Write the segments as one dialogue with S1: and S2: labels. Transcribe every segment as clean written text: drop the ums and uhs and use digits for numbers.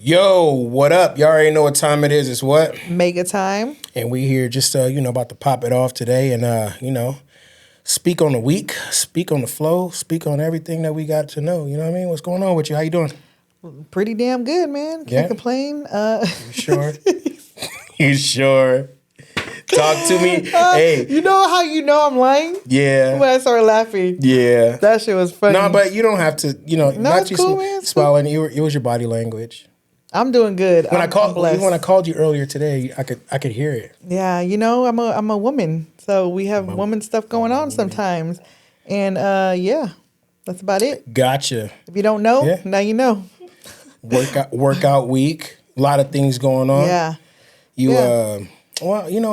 S1: Yo, what up? Y'all already know what time it is. It's what?
S2: Mega time.
S1: And we here just, about to pop it off today and, speak on the week, speak on the flow, speak on everything that we got to know. You know what I mean? What's going on with you? How you doing?
S2: Pretty damn good, man. Can't complain.
S1: You sure? You sure? Talk to me. Hey.
S2: You know how you know I'm lying?
S1: Yeah.
S2: When I started laughing.
S1: Yeah.
S2: That shit was funny.
S1: No, but you don't have to,
S2: No, it's cool, man.
S1: smiling. It was your body language.
S2: I'm doing good.
S1: When I called you earlier today, I could hear it.
S2: Yeah, I'm a woman, so we have woman stuff going on sometimes, and that's about it.
S1: Gotcha.
S2: If you don't know, now you know.
S1: Workout week, a lot of things going on.
S2: Yeah.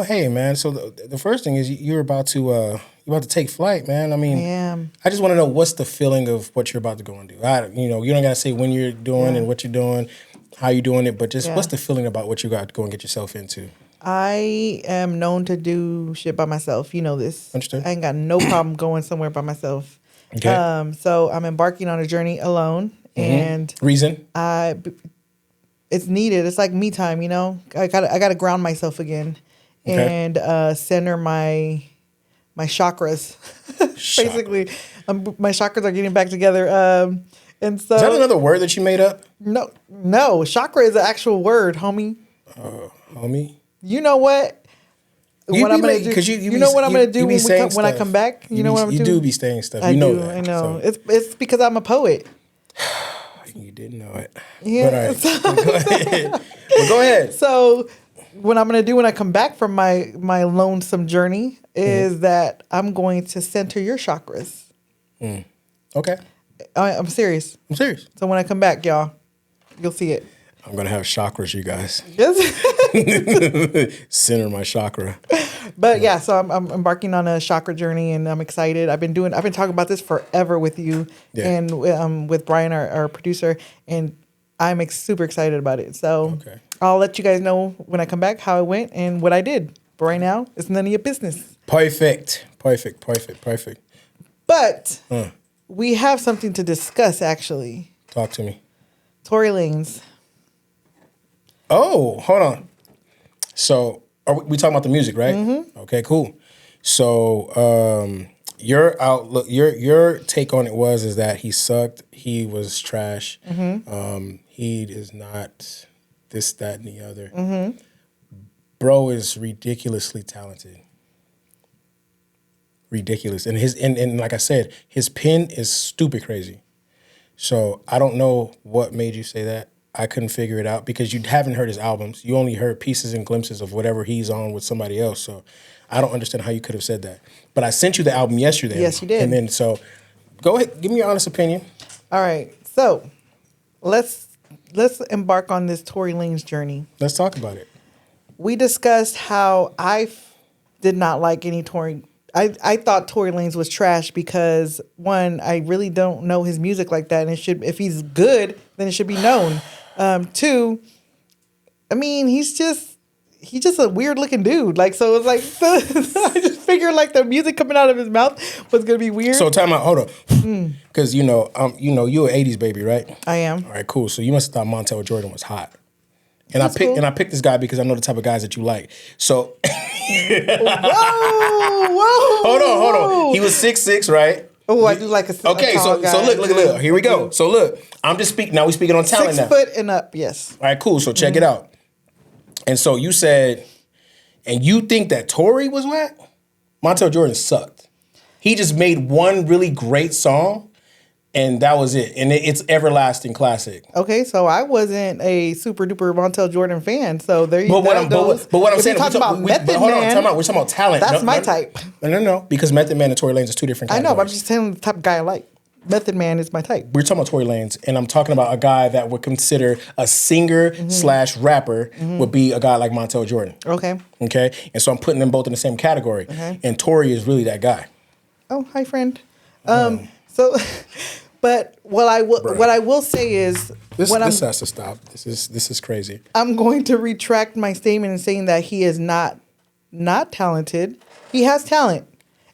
S1: Hey man. So the first thing is you're about to take flight, man. I mean,
S2: I am.
S1: I just want to know what's the feeling of what you're about to go and do. You don't gotta say when you're doing and what you're doing. How you doing it, but just what's the feeling about what you got to go and get yourself into?
S2: I am known to do shit by myself. You know this.
S1: Understood.
S2: I ain't got no problem going somewhere by myself.
S1: Okay.
S2: So I'm embarking on a journey alone, and
S1: reason?
S2: It's needed. It's like me time. I gotta ground myself again, and center my chakras. Basically, my chakras are getting back together. And so,
S1: is that another word that you made up?
S2: No. Chakra is an actual word, homie.
S1: Homie.
S2: You know what? What I'm gonna do? You know what I'm gonna do when I come back? You know what I'm gonna do?
S1: You do be saying stuff.
S2: I
S1: know
S2: do.
S1: that.
S2: I know.
S1: So.
S2: It's because I'm a poet.
S1: You didn't know it.
S2: Yeah.
S1: But all right. Go ahead. Well, go ahead.
S2: So what I'm gonna do when I come back from my lonesome journey is that I'm going to center your chakras.
S1: Okay.
S2: I'm serious.
S1: I'm serious.
S2: So when I come back, y'all, you'll see it.
S1: I'm gonna have chakras, you guys.
S2: Yes.
S1: Center my chakra.
S2: But so I'm embarking on a chakra journey, and I'm excited. I've been talking about this forever with you and with Brian, our producer, and I'm super excited about it. So I'll let you guys know when I come back how it went and what I did. But right now, it's none of your business.
S1: Perfect.
S2: But we have something to discuss, actually.
S1: Talk to me.
S2: Tory Lanez.
S1: Oh, hold on. So are we talking about the music, right? Mm-hmm. Okay, cool. So your outlook, your take on it is that he sucked. He was trash. Mm-hmm. He is not this, that, and the other. Mm-hmm. Bro is ridiculously talented. Ridiculous. And like I said, his pen is stupid crazy. So I don't know what made you say that. I couldn't figure it out because you haven't heard his albums. You only heard pieces and glimpses of whatever he's on with somebody else. So I don't understand how you could have said that. But I sent you the album yesterday.
S2: Yes, you did.
S1: And then so go ahead, give me your honest opinion.
S2: All right. So let's embark on this Tory Lanez journey.
S1: Let's talk about it.
S2: We discussed how I did not like any Tory. I thought Tory Lanez was trash because, one, I really don't know his music like that, and if he's good, then it should be known. Two, I mean, he's just a weird looking dude. Like, so it's like I just figured like the music coming out of his mouth was gonna be weird.
S1: So time out, hold on, because you're an '80s baby, right?
S2: I am.
S1: All right, cool. So you must have thought Montel Jordan was hot. And
S2: That's cool.
S1: I picked this guy because I know the type of guys that you like. So
S2: whoa.
S1: Hold on. He was 6'6", right?
S2: Oh, I do like a
S1: okay.
S2: So
S1: Look. Here we go. So look, I'm just speaking. Now we speaking on talent
S2: 6 foot and up. Yes.
S1: All right, cool. So check it out. And so you said, and you think that Tory was whack? Montel Jordan sucked. He just made one really great song. And that was it. And it's everlasting classic.
S2: Okay, so I wasn't a super duper Montel Jordan fan. So there you go.
S1: But what I'm saying,
S2: we're talking about Method Man.
S1: We're talking about talent.
S2: That's my type.
S1: No. Because Method Man and Tory Lanez is two different categories.
S2: I know, but I'm just telling the type of guy I like. Method Man is my type.
S1: We're talking about Tory Lanez, and I'm talking about a guy that would consider a singer / rapper would be a guy like Montel Jordan.
S2: Okay.
S1: And so I'm putting them both in the same category. Okay. And Tory is really that guy.
S2: Oh, hi, friend. So, but what I will say is
S1: this has to stop. This is crazy.
S2: I'm going to retract my statement in saying that he is not talented. He has talent.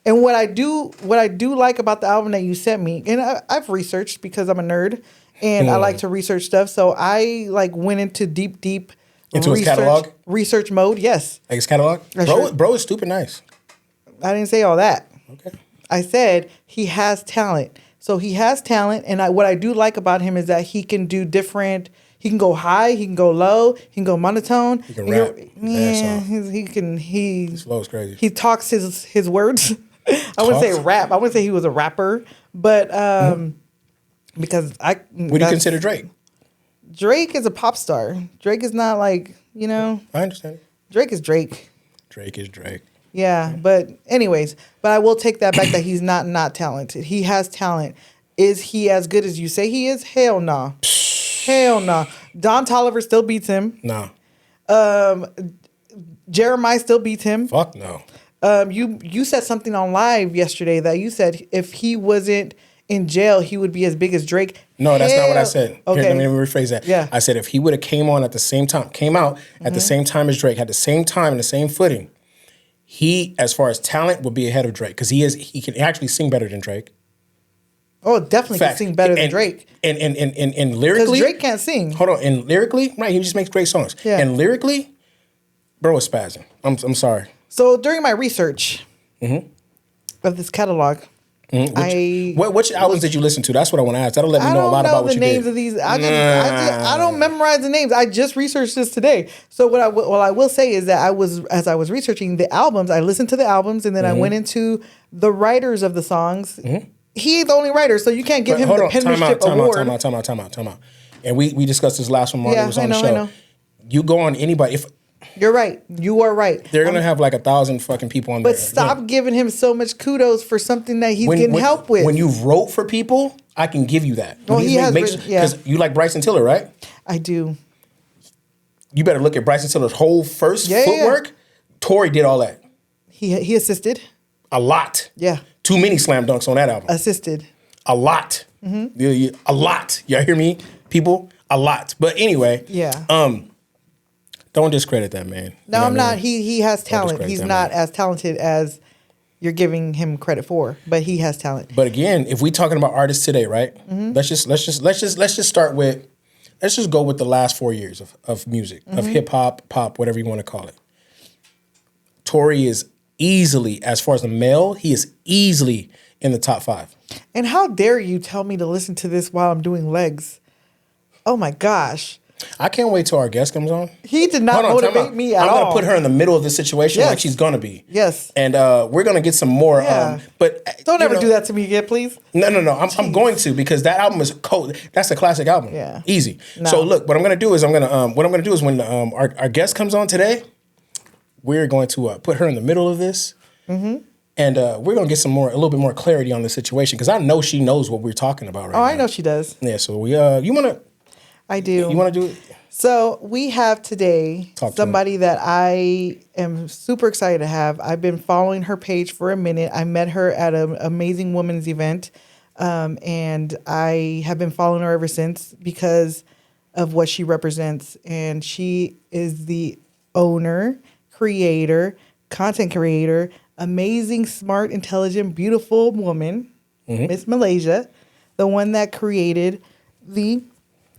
S2: And what I do like about the album that you sent me, and I've researched because I'm a nerd, and I like to research stuff. So I like went into deep
S1: into his catalog
S2: research mode. Yes,
S1: like his catalog. Bro is stupid nice.
S2: I didn't say all that.
S1: Okay.
S2: I said he has talent. So he has talent, and what I do like about him is that he can do different. He can go high, he can go low, he can go monotone.
S1: He can rap.
S2: Yeah, he can. His
S1: flow is crazy.
S2: He talks his words. I wouldn't say rap. I wouldn't say he was a rapper, but because
S1: what do you consider Drake?
S2: Drake is a pop star. Drake is not like,
S1: I understand.
S2: Drake is Drake.
S1: Drake is Drake.
S2: Yeah, but anyways, but I will take that back that he's not talented. He has talent. Is he as good as you say he is? Hell no. Hell no. Don Toliver still beats him.
S1: No.
S2: Jeremiah still beats him.
S1: Fuck no.
S2: You said something on live yesterday that you said if he wasn't in jail, he would be as big as Drake.
S1: No, that's not what I said.
S2: Okay.
S1: Here, let me rephrase that.
S2: Yeah.
S1: I said if he would have came out at the same time as Drake, had the same time and the same footing, he, as far as talent, would be ahead of Drake because he can actually sing better than Drake.
S2: Oh, definitely can sing better than Drake.
S1: And lyrically,
S2: because Drake can't sing.
S1: Hold on, and lyrically, right? He just makes great songs.
S2: Yeah.
S1: And lyrically, bro is spazzing. I'm sorry.
S2: So during my research of this catalog,
S1: which albums did you listen to? That's what I want to ask. That'll let me know a lot about what you did. I don't know the names of these.
S2: I don't memorize the names. I just researched this today. So what I will say is that as I was researching the albums, I listened to the albums and then I went into the writers of the songs. He ain't the only writer, so you can't give him the penmanship award.
S1: Time out. And we discussed this last one while he was on the show.
S2: I know.
S1: You go on anybody.
S2: You're right. You are right.
S1: They're going to have like 1,000 fucking people on there.
S2: But stop giving him so much kudos for something that he's getting help with.
S1: When you wrote for people, I can give you that.
S2: Well, he has written,
S1: because you like Bryson Tiller, right?
S2: I do.
S1: You better look at Bryson Tiller's whole first footwork. Tory did all that.
S2: He assisted.
S1: A lot.
S2: Yeah.
S1: Too many slam dunks on that album.
S2: Assisted.
S1: A lot. A lot. Y'all hear me, people? A lot. But anyway.
S2: Yeah.
S1: Don't discredit that man.
S2: No, I'm not. He has talent. He's not as talented as you're giving him credit for, but he has talent.
S1: But again, if we talking about artists today, right? Let's just start with. Let's just go with the last 4 years of music, of hip hop, pop, whatever you want to call it. Tory is easily, as far as the male, he is easily in the top 5.
S2: And how dare you tell me to listen to this while I'm doing legs? Oh my gosh.
S1: I can't wait till our guest comes on.
S2: He did not motivate me at all.
S1: I'm going to put her in the middle of the situation like she's going to be.
S2: Yes.
S1: And we're going to get some more. But
S2: don't ever do that to me again, please.
S1: No. I'm going to, because that album is cold. That's a classic album.
S2: Yeah.
S1: Easy.
S2: No.
S1: So look, what I'm going to do is when our guest comes on today, we're going to put her in the middle of this. And we're going to get a little bit more clarity on the situation, because I know she knows what we're talking about right now.
S2: Oh, I know she does.
S1: Yeah, so you want to...
S2: I do.
S1: You want to do it?
S2: So we have today somebody that I am super excited to have. I've been following her page for a minute. I met her at an Amazing Women's event, and I have been following her ever since because of what she represents. And she is the owner, creator, content creator, amazing, smart, intelligent, beautiful woman, Miss Malaysia, the one that created the...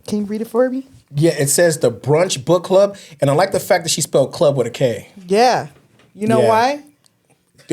S2: Can you read it for me?
S1: Yeah, it says the Brunch Book Klub, and I like the fact that she spelled club with a K.
S2: Yeah. You know why?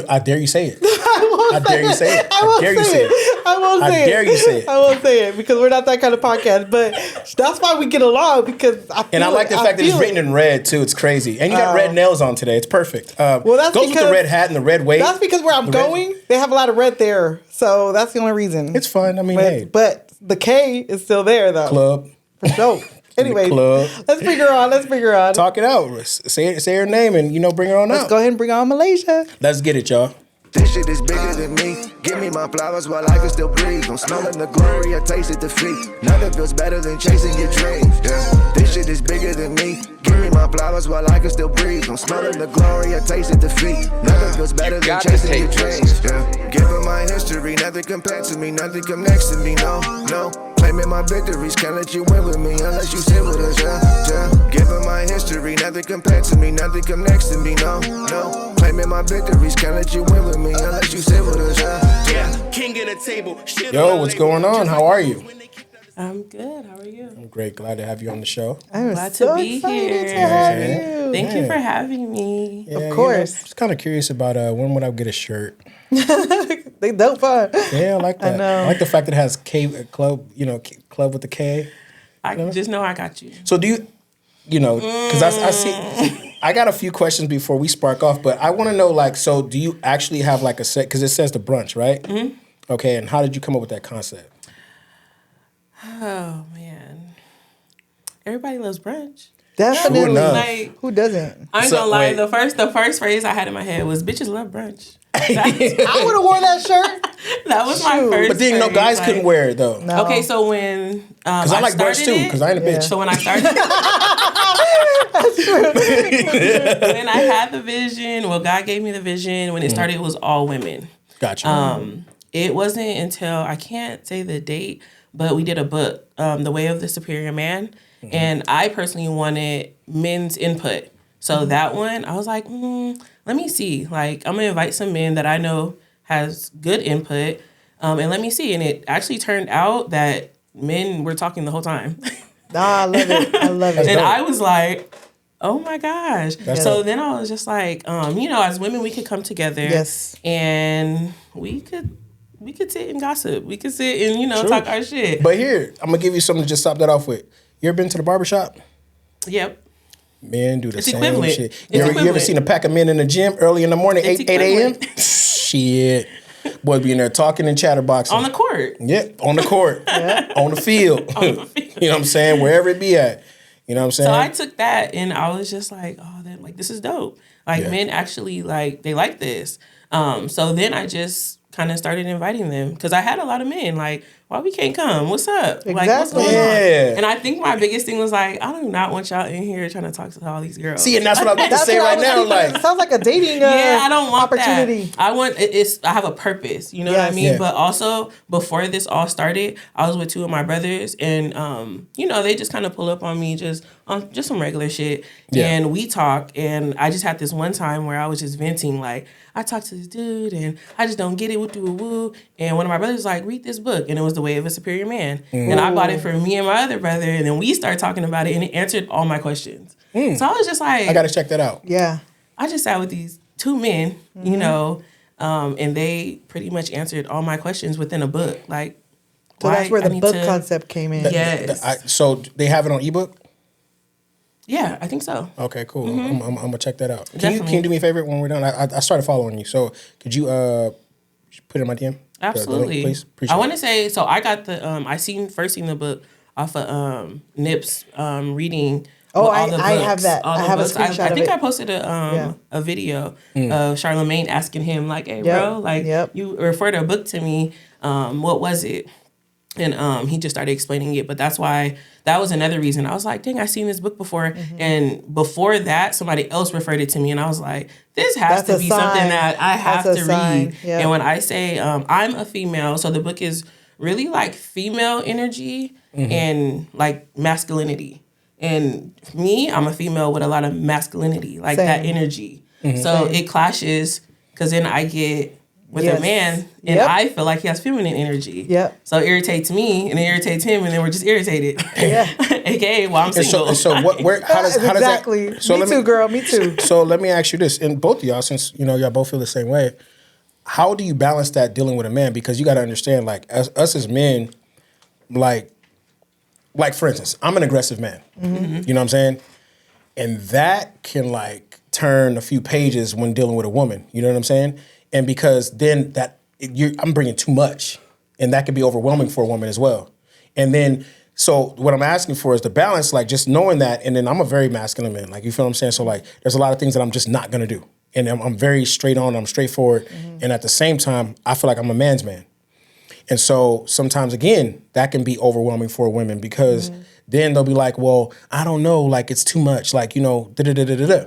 S1: I dare you say it. I dare you say it.
S2: I dare you say it. I won't say it.
S1: I dare you say it.
S2: I won't say it because we're not that kind of podcast. But that's why we get along, because I
S1: like the fact that it's written in red too. It's crazy. And you got red nails on today. It's perfect.
S2: Well, that's
S1: goes with the red hat and the red weight.
S2: That's because where I'm going, they have a lot of red there. So that's the only reason.
S1: It's fun. I mean,
S2: but the K is still there though.
S1: Club.
S2: For sure. Anyway, let's figure on.
S1: Talk it out. Say her name and bring her on out.
S2: Let's go ahead and bring on Malaysia.
S1: Let's get it, y'all.
S3: This shit is bigger than me. Give me my flowers while I can still breathe. I'm smelling the glory, I tasted defeat. Nothing feels better than chasing your dreams. Yeah. This shit is bigger than me. Give me my flowers while I can still breathe. I'm smelling the glory, I tasted defeat. Nothing feels better than chasing your dreams. Yeah. Given my history, nothing compared to me, nothing come next to me. No. Claiming my victories, can't let you win with me unless you sit with us. Yeah. Given my history, nothing compared to me, nothing come next to me. No. Claiming my victories, can't let you win with me unless you sit with us. Yeah.
S1: Yo, what's going on? How are you?
S4: I'm good. How are you?
S1: I'm great. Glad to have you on the show.
S2: I'm
S4: Glad
S2: so
S4: to be
S2: excited
S4: here.
S2: to have you.
S4: Thank you for having me.
S1: Yeah,
S2: Of course.
S1: I'm just kind of curious about when would I get a shirt?
S2: They dope fun.
S1: Yeah, I like that.
S2: I know.
S1: I like the fact that it has club, club with the K.
S4: I just know I got you.
S1: So do you, because I see, I got a few questions before we spark off, but I want to know, like, so do you actually have like a set, because it says the brunch, right? Mm-hmm. Okay, and how did you come up with that concept?
S4: Oh, man. Everybody loves brunch.
S2: Definitely.
S1: Sure enough.
S4: Like,
S2: Who doesn't?
S4: I ain't
S1: So,
S4: gonna lie.
S1: wait.
S4: The first phrase I had in my head was "bitches love brunch."
S2: I would have worn that shirt.
S4: That was my
S2: Shoot.
S4: first.
S1: But then,
S4: phrase,
S1: guys
S4: like-
S1: couldn't wear it, though.
S2: No.
S4: Okay, so when
S1: Because I like brunch, too, because I ain't a bitch.
S4: So when I started, when I had the vision, well, God gave me the vision. When it started, it was all women.
S1: Gotcha.
S4: It wasn't until, I can't say the date, but we did a book, The Way of the Superior Man. Mm-hmm. And I personally wanted men's input. So that one, I was like, let me see. Like, I'm going to invite some men that I know has good input, and let me see. And it actually turned out that men were talking the whole time.
S2: I love it. I love it.
S4: And I was like, oh my gosh.
S1: That's
S4: so
S1: dope.
S4: then I was just like, as women, we could come together.
S2: Yes.
S4: And we could sit and gossip. We could sit and,
S1: True.
S4: talk our shit.
S1: But here, I'm going to give you something to just stop that off with. You ever been to the barbershop?
S4: Yep.
S1: Men do the
S4: It's
S1: same
S4: equivalent.
S1: shit.
S4: It's
S1: You ever
S4: equivalent.
S1: seen a pack of men in the gym early in the morning,
S4: It's
S1: 8 a.m.?
S4: equivalent.
S1: Shit. Boy, be in there talking and chatterboxing.
S4: On the court.
S1: Yep, on the court, on the field. You know what I'm saying? Wherever it be at. You know what I'm saying?
S4: So I took that and I was just like, this is dope. Like,
S1: Yeah.
S4: men actually, they like this. So then I just kind of started inviting them because I had a lot of men like, why we can't come? What's up? Like, what's
S2: Exactly.
S4: going
S1: Yeah.
S4: on? And I think my biggest thing was like, I do not want y'all in here trying to talk to all these girls.
S1: See, and that's what I'm about to
S2: That's
S1: say
S2: what I
S1: right
S2: was
S1: now.
S2: thinking.
S1: Like,
S2: It sounds like a dating
S4: Yeah, I don't want
S2: opportunity.
S4: that. I want I have a purpose, you know what I
S2: Yes.
S4: mean?
S1: Yeah.
S4: But also before this all started, I was with two of my brothers, and they just kind of pull up on me just on just some regular shit,
S1: Yeah.
S4: and we talk. And I just had this one time where I was just venting, like I talked to this dude, and I just don't get it, woo. And one of my brothers was like, read this book, and it was The Way of a Superior Man, and I bought it for me and my other brother, and then we started talking about it, and it answered all my questions. So I was just like,
S1: I got to check that out.
S2: Yeah.
S4: I just sat with these two men, and they pretty much answered all my questions within a book. Like,
S2: So that's where the book concept came in.
S4: Yes.
S1: So they have it on ebook?
S4: Yeah, I think so.
S1: Okay, cool. I'm going to check that out. Can
S4: Definitely.
S1: you do me a favor when we're done? I started following you. So could you put it in my DM?
S4: Absolutely.
S1: The link, please? Appreciate
S4: I want
S1: it.
S4: to say, so I got the, I first seen the book off of Nip's reading.
S2: Oh,
S4: with all the
S2: I
S4: books,
S2: have that.
S4: all
S2: I
S4: the
S2: have a
S4: books.
S2: screenshot
S4: I
S2: of
S4: think
S2: it.
S4: I posted a video of Charlamagne asking him, like, hey,
S2: Yep.
S4: bro, like,
S2: Yep.
S4: you referred a book to me. What was it? And he just started explaining it. But that's why, that was another reason. I was like, dang, I've seen this book before. And before that, somebody else referred it to me. And I was like, this has
S2: That's
S4: to
S2: a
S4: be
S2: sign.
S4: something that I have
S2: That's a
S4: to
S2: sign.
S4: read.
S2: Yeah.
S4: And when I say I'm a female, so the book is really like female energy and like masculinity. And me, I'm a female with a lot of masculinity, like that
S2: Same.
S4: energy. So it clashes because then I get with
S2: Yes.
S4: a man and
S2: Yep.
S4: I feel like he has feminine energy.
S2: Yep.
S4: So it irritates me and it irritates him and then we're just irritated.
S2: Yeah.
S4: AKA while I'm
S1: And
S4: single.
S1: so what? Where? How does
S2: Exactly.
S1: that? So
S2: me too, girl. Me too.
S1: So let me ask you this, and both of y'all, since y'all both feel the same way, how do you balance that dealing with a man? Because you got to understand, like us as men, like for instance, I'm an aggressive man. You know what I'm saying? And that can like turn a few pages when dealing with a woman. You know what I'm saying? And because then I'm bringing too much, and that can be overwhelming for a woman as well. And then, so what I'm asking for is the balance, like just knowing that. And then I'm a very masculine man, like you feel what I'm saying. So like, there's a lot of things that I'm just not gonna do, and I'm very straight on. I'm straightforward, and at the same time, I feel like I'm a man's man. And so sometimes, again, that can be overwhelming for women because then they'll be like, well, I don't know, like it's too much, like, da-da-da-da-da-da.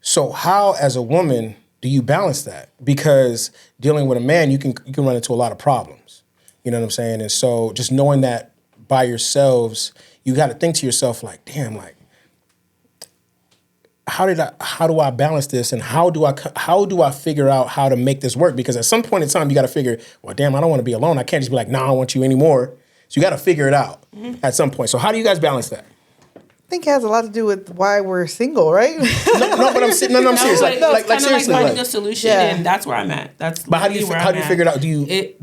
S1: So how, as a woman, do you balance that? Because dealing with a man, you can run into a lot of problems. You know what I'm saying? And so just knowing that by yourselves, you got to think to yourself like, damn, like, how do I balance this, and how do I figure out how to make this work? Because at some point in time, you got to figure, well, damn, I don't want to be alone. I can't just be like, nah, I want you anymore. So you got to figure it out at some point. So how do you guys balance that?
S2: I think it has a lot to do with why we're single, right?
S1: No, but I'm serious. Like seriously,
S4: finding a solution, and that's where I'm at.
S1: But how do you figure it out?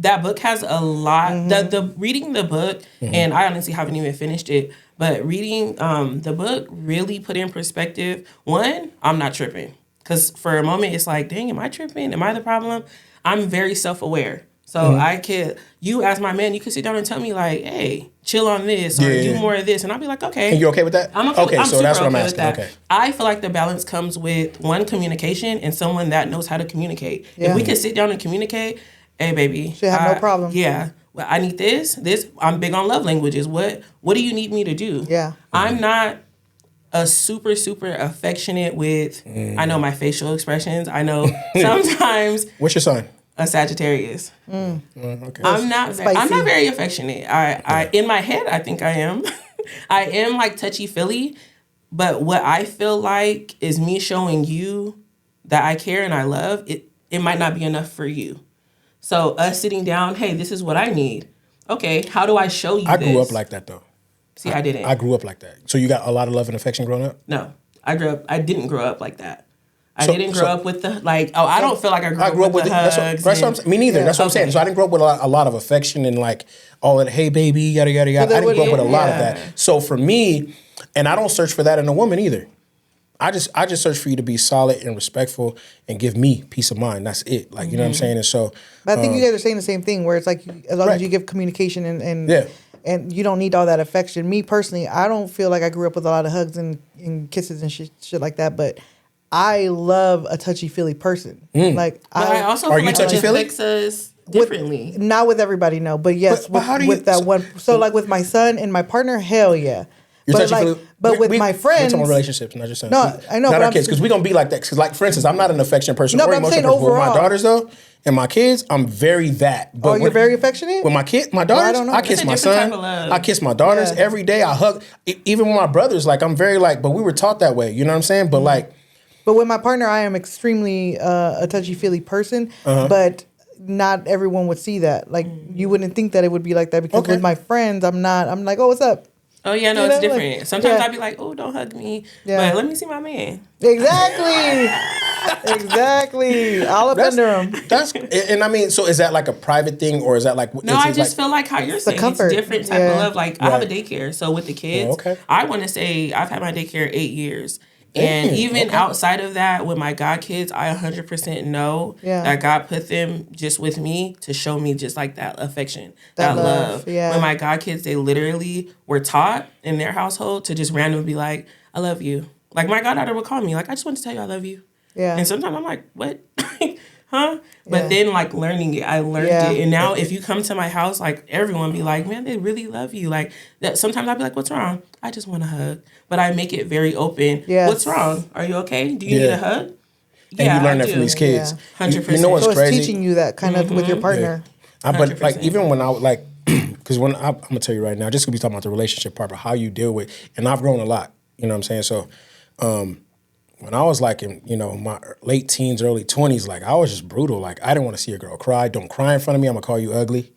S4: That book has a lot. The reading the book, and I honestly haven't even finished it. But reading the book really put in perspective. One, I'm not tripping, because for a moment it's like, dang, am I tripping? Am I the problem? I'm very self-aware. So you as my man, you could sit down and tell me like, hey, chill on this or do more of this. And I'll be like, okay.
S1: And you're okay with that?
S4: I'm okay.
S1: So that's what I'm asking. Okay.
S4: I feel like the balance comes with one, communication, and someone that knows how to communicate.
S2: Yeah.
S4: If we can sit down and communicate, hey baby.
S2: Should have no problem.
S4: Yeah. Well, I need this. I'm big on love languages. What do you need me to do?
S2: Yeah.
S4: I'm not a super affectionate with I know my facial expressions. I know sometimes
S1: What's your sign?
S4: A Sagittarius.
S1: Okay.
S4: I'm not very affectionate. I in my head I think I am. I am like touchy-feely, but what I feel like is me showing you that I care and I love, it might not be enough for you. So us sitting down, hey, this is what I need. Okay, how do I show you this?
S1: I grew up like that though.
S4: See, I didn't.
S1: I grew up like that. So you got a lot of love and affection growing up?
S4: No. I didn't grow up like that. I didn't grow up with the, like, I don't feel like I grew up with the hugs.
S1: That's what I'm saying. Me neither. That's what I'm saying. So I didn't grow up with a lot of affection and like all that, hey, baby, yada, yada, yada. I didn't grow up with a lot of that. So for me, and I don't search for that in a woman either. I just search for you to be solid and respectful and give me peace of mind. That's it. Like, you know what I'm saying? And so.
S2: But I think you guys are saying the same thing where it's like, as long as you give communication and you don't need all that affection. Me personally, I don't feel like I grew up with a lot of hugs and kisses and shit like that, but I love a touchy-feely person. Like,
S4: but I also feel like it affects us differently.
S2: Not with everybody, no. But yes, with that one. So like with my son and my partner, hell yeah. But with my friends,
S1: we're talking about relationships, not just sons.
S2: No, I know.
S1: Not our kids, because we're gonna be like that. Because, like, for instance, I'm not an affectionate person
S2: No,
S1: or
S2: but I'm
S1: emotional
S2: saying
S1: person. With my
S2: overall.
S1: daughters, though, and my kids, I'm very that. But
S2: you're very affectionate?
S1: With my daughters,
S2: don't know.
S1: I kiss
S4: It's a
S1: my
S4: different
S1: son.
S4: type of love.
S1: I kiss my daughters every day. I hug. Even with my brothers, like, I'm very like. But we were taught that way. You know what I'm saying? But like.
S2: But with my partner, I am extremely a touchy-feely person. But not everyone would see that. Like, you wouldn't think that it would be like that because with my friends, I'm not. I'm like, oh, what's up?
S4: Oh, yeah, no, it's different. Like, sometimes I'd be like, oh, don't hug me.
S2: Yeah.
S4: But let me see my man.
S2: Exactly. Exactly. All up under him.
S1: And I mean, so is that like a private thing or is that like...
S4: No, I just feel like how you're saying.
S2: Comfort.
S4: It's different type of love. Like, I have a daycare. So with the kids, I want to say I've had my daycare 8 years. And even outside of that, with my God kids, I 100% know that God put them just with me to show me just like that affection, that love.
S2: Yeah.
S4: When my God kids, they literally were taught in their household to just randomly be like, I love you. Like my goddaughter would call me like, I just want to tell you I love you. Yeah. And sometimes I'm like, what? Huh? But then like learning it, I learned it. And now if you come to my house, like everyone be like, man, they really love you. Like that. Sometimes I'll be like, what's wrong? I just want a hug. But I make it very open. Yes. What's wrong? Are you okay? Do you need a hug?
S1: And you learn that from these kids.
S4: 100%.
S1: You know what's crazy?
S2: It's teaching you that kind of with your partner.
S1: But like even when I like, because when I'm gonna tell you right now, just gonna be talking about the relationship part, but how you deal with, and I've grown a lot. You know what I'm saying? So, when I was like in, my late teens, early 20s, like I was just brutal. Like I didn't want to see a girl cry. Don't cry in front of me. I'm gonna call you ugly.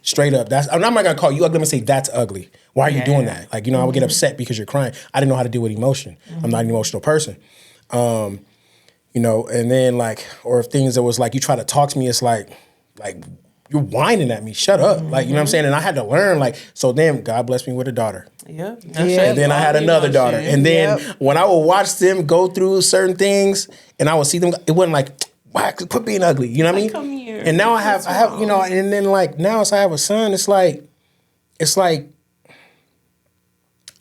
S1: Straight up. I'm not gonna call you ugly. I'm gonna say that's ugly. Why are you doing that? Like, I would get upset because you're crying. I didn't know how to deal with emotion. I'm not an emotional person. And then like, or if things that was like, you try to talk to me, it's like you're whining at me. Shut up. Like, you know what I'm saying? And I had to learn, like, so then God blessed me with a daughter.
S4: Yep.
S1: And then I had another daughter. And then when I would watch them go through certain things and I would see them, it wasn't like, why quit being ugly. You know what I mean?
S4: Come here.
S1: And now I have, and then like now as I have a son, it's like,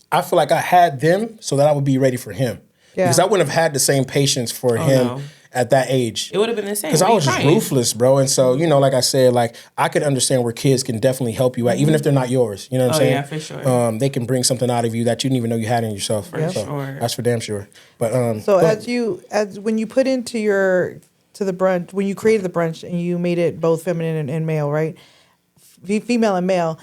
S1: I feel like I had them so that I would be ready for him. Yeah. Because I wouldn't have had the same patience for him at that age.
S4: It would have been the same.
S1: Because I was just ruthless, bro. And so, like I said, like I could understand where kids can definitely help you out, even if they're not yours. You know what I'm saying?
S4: Yeah, for sure.
S1: They can bring something out of you that you didn't even know you had in yourself.
S4: For sure.
S1: That's for damn sure. But
S2: so as when you put into the brunch, when you created the brunch and you made it both feminine and male, right? Female and male.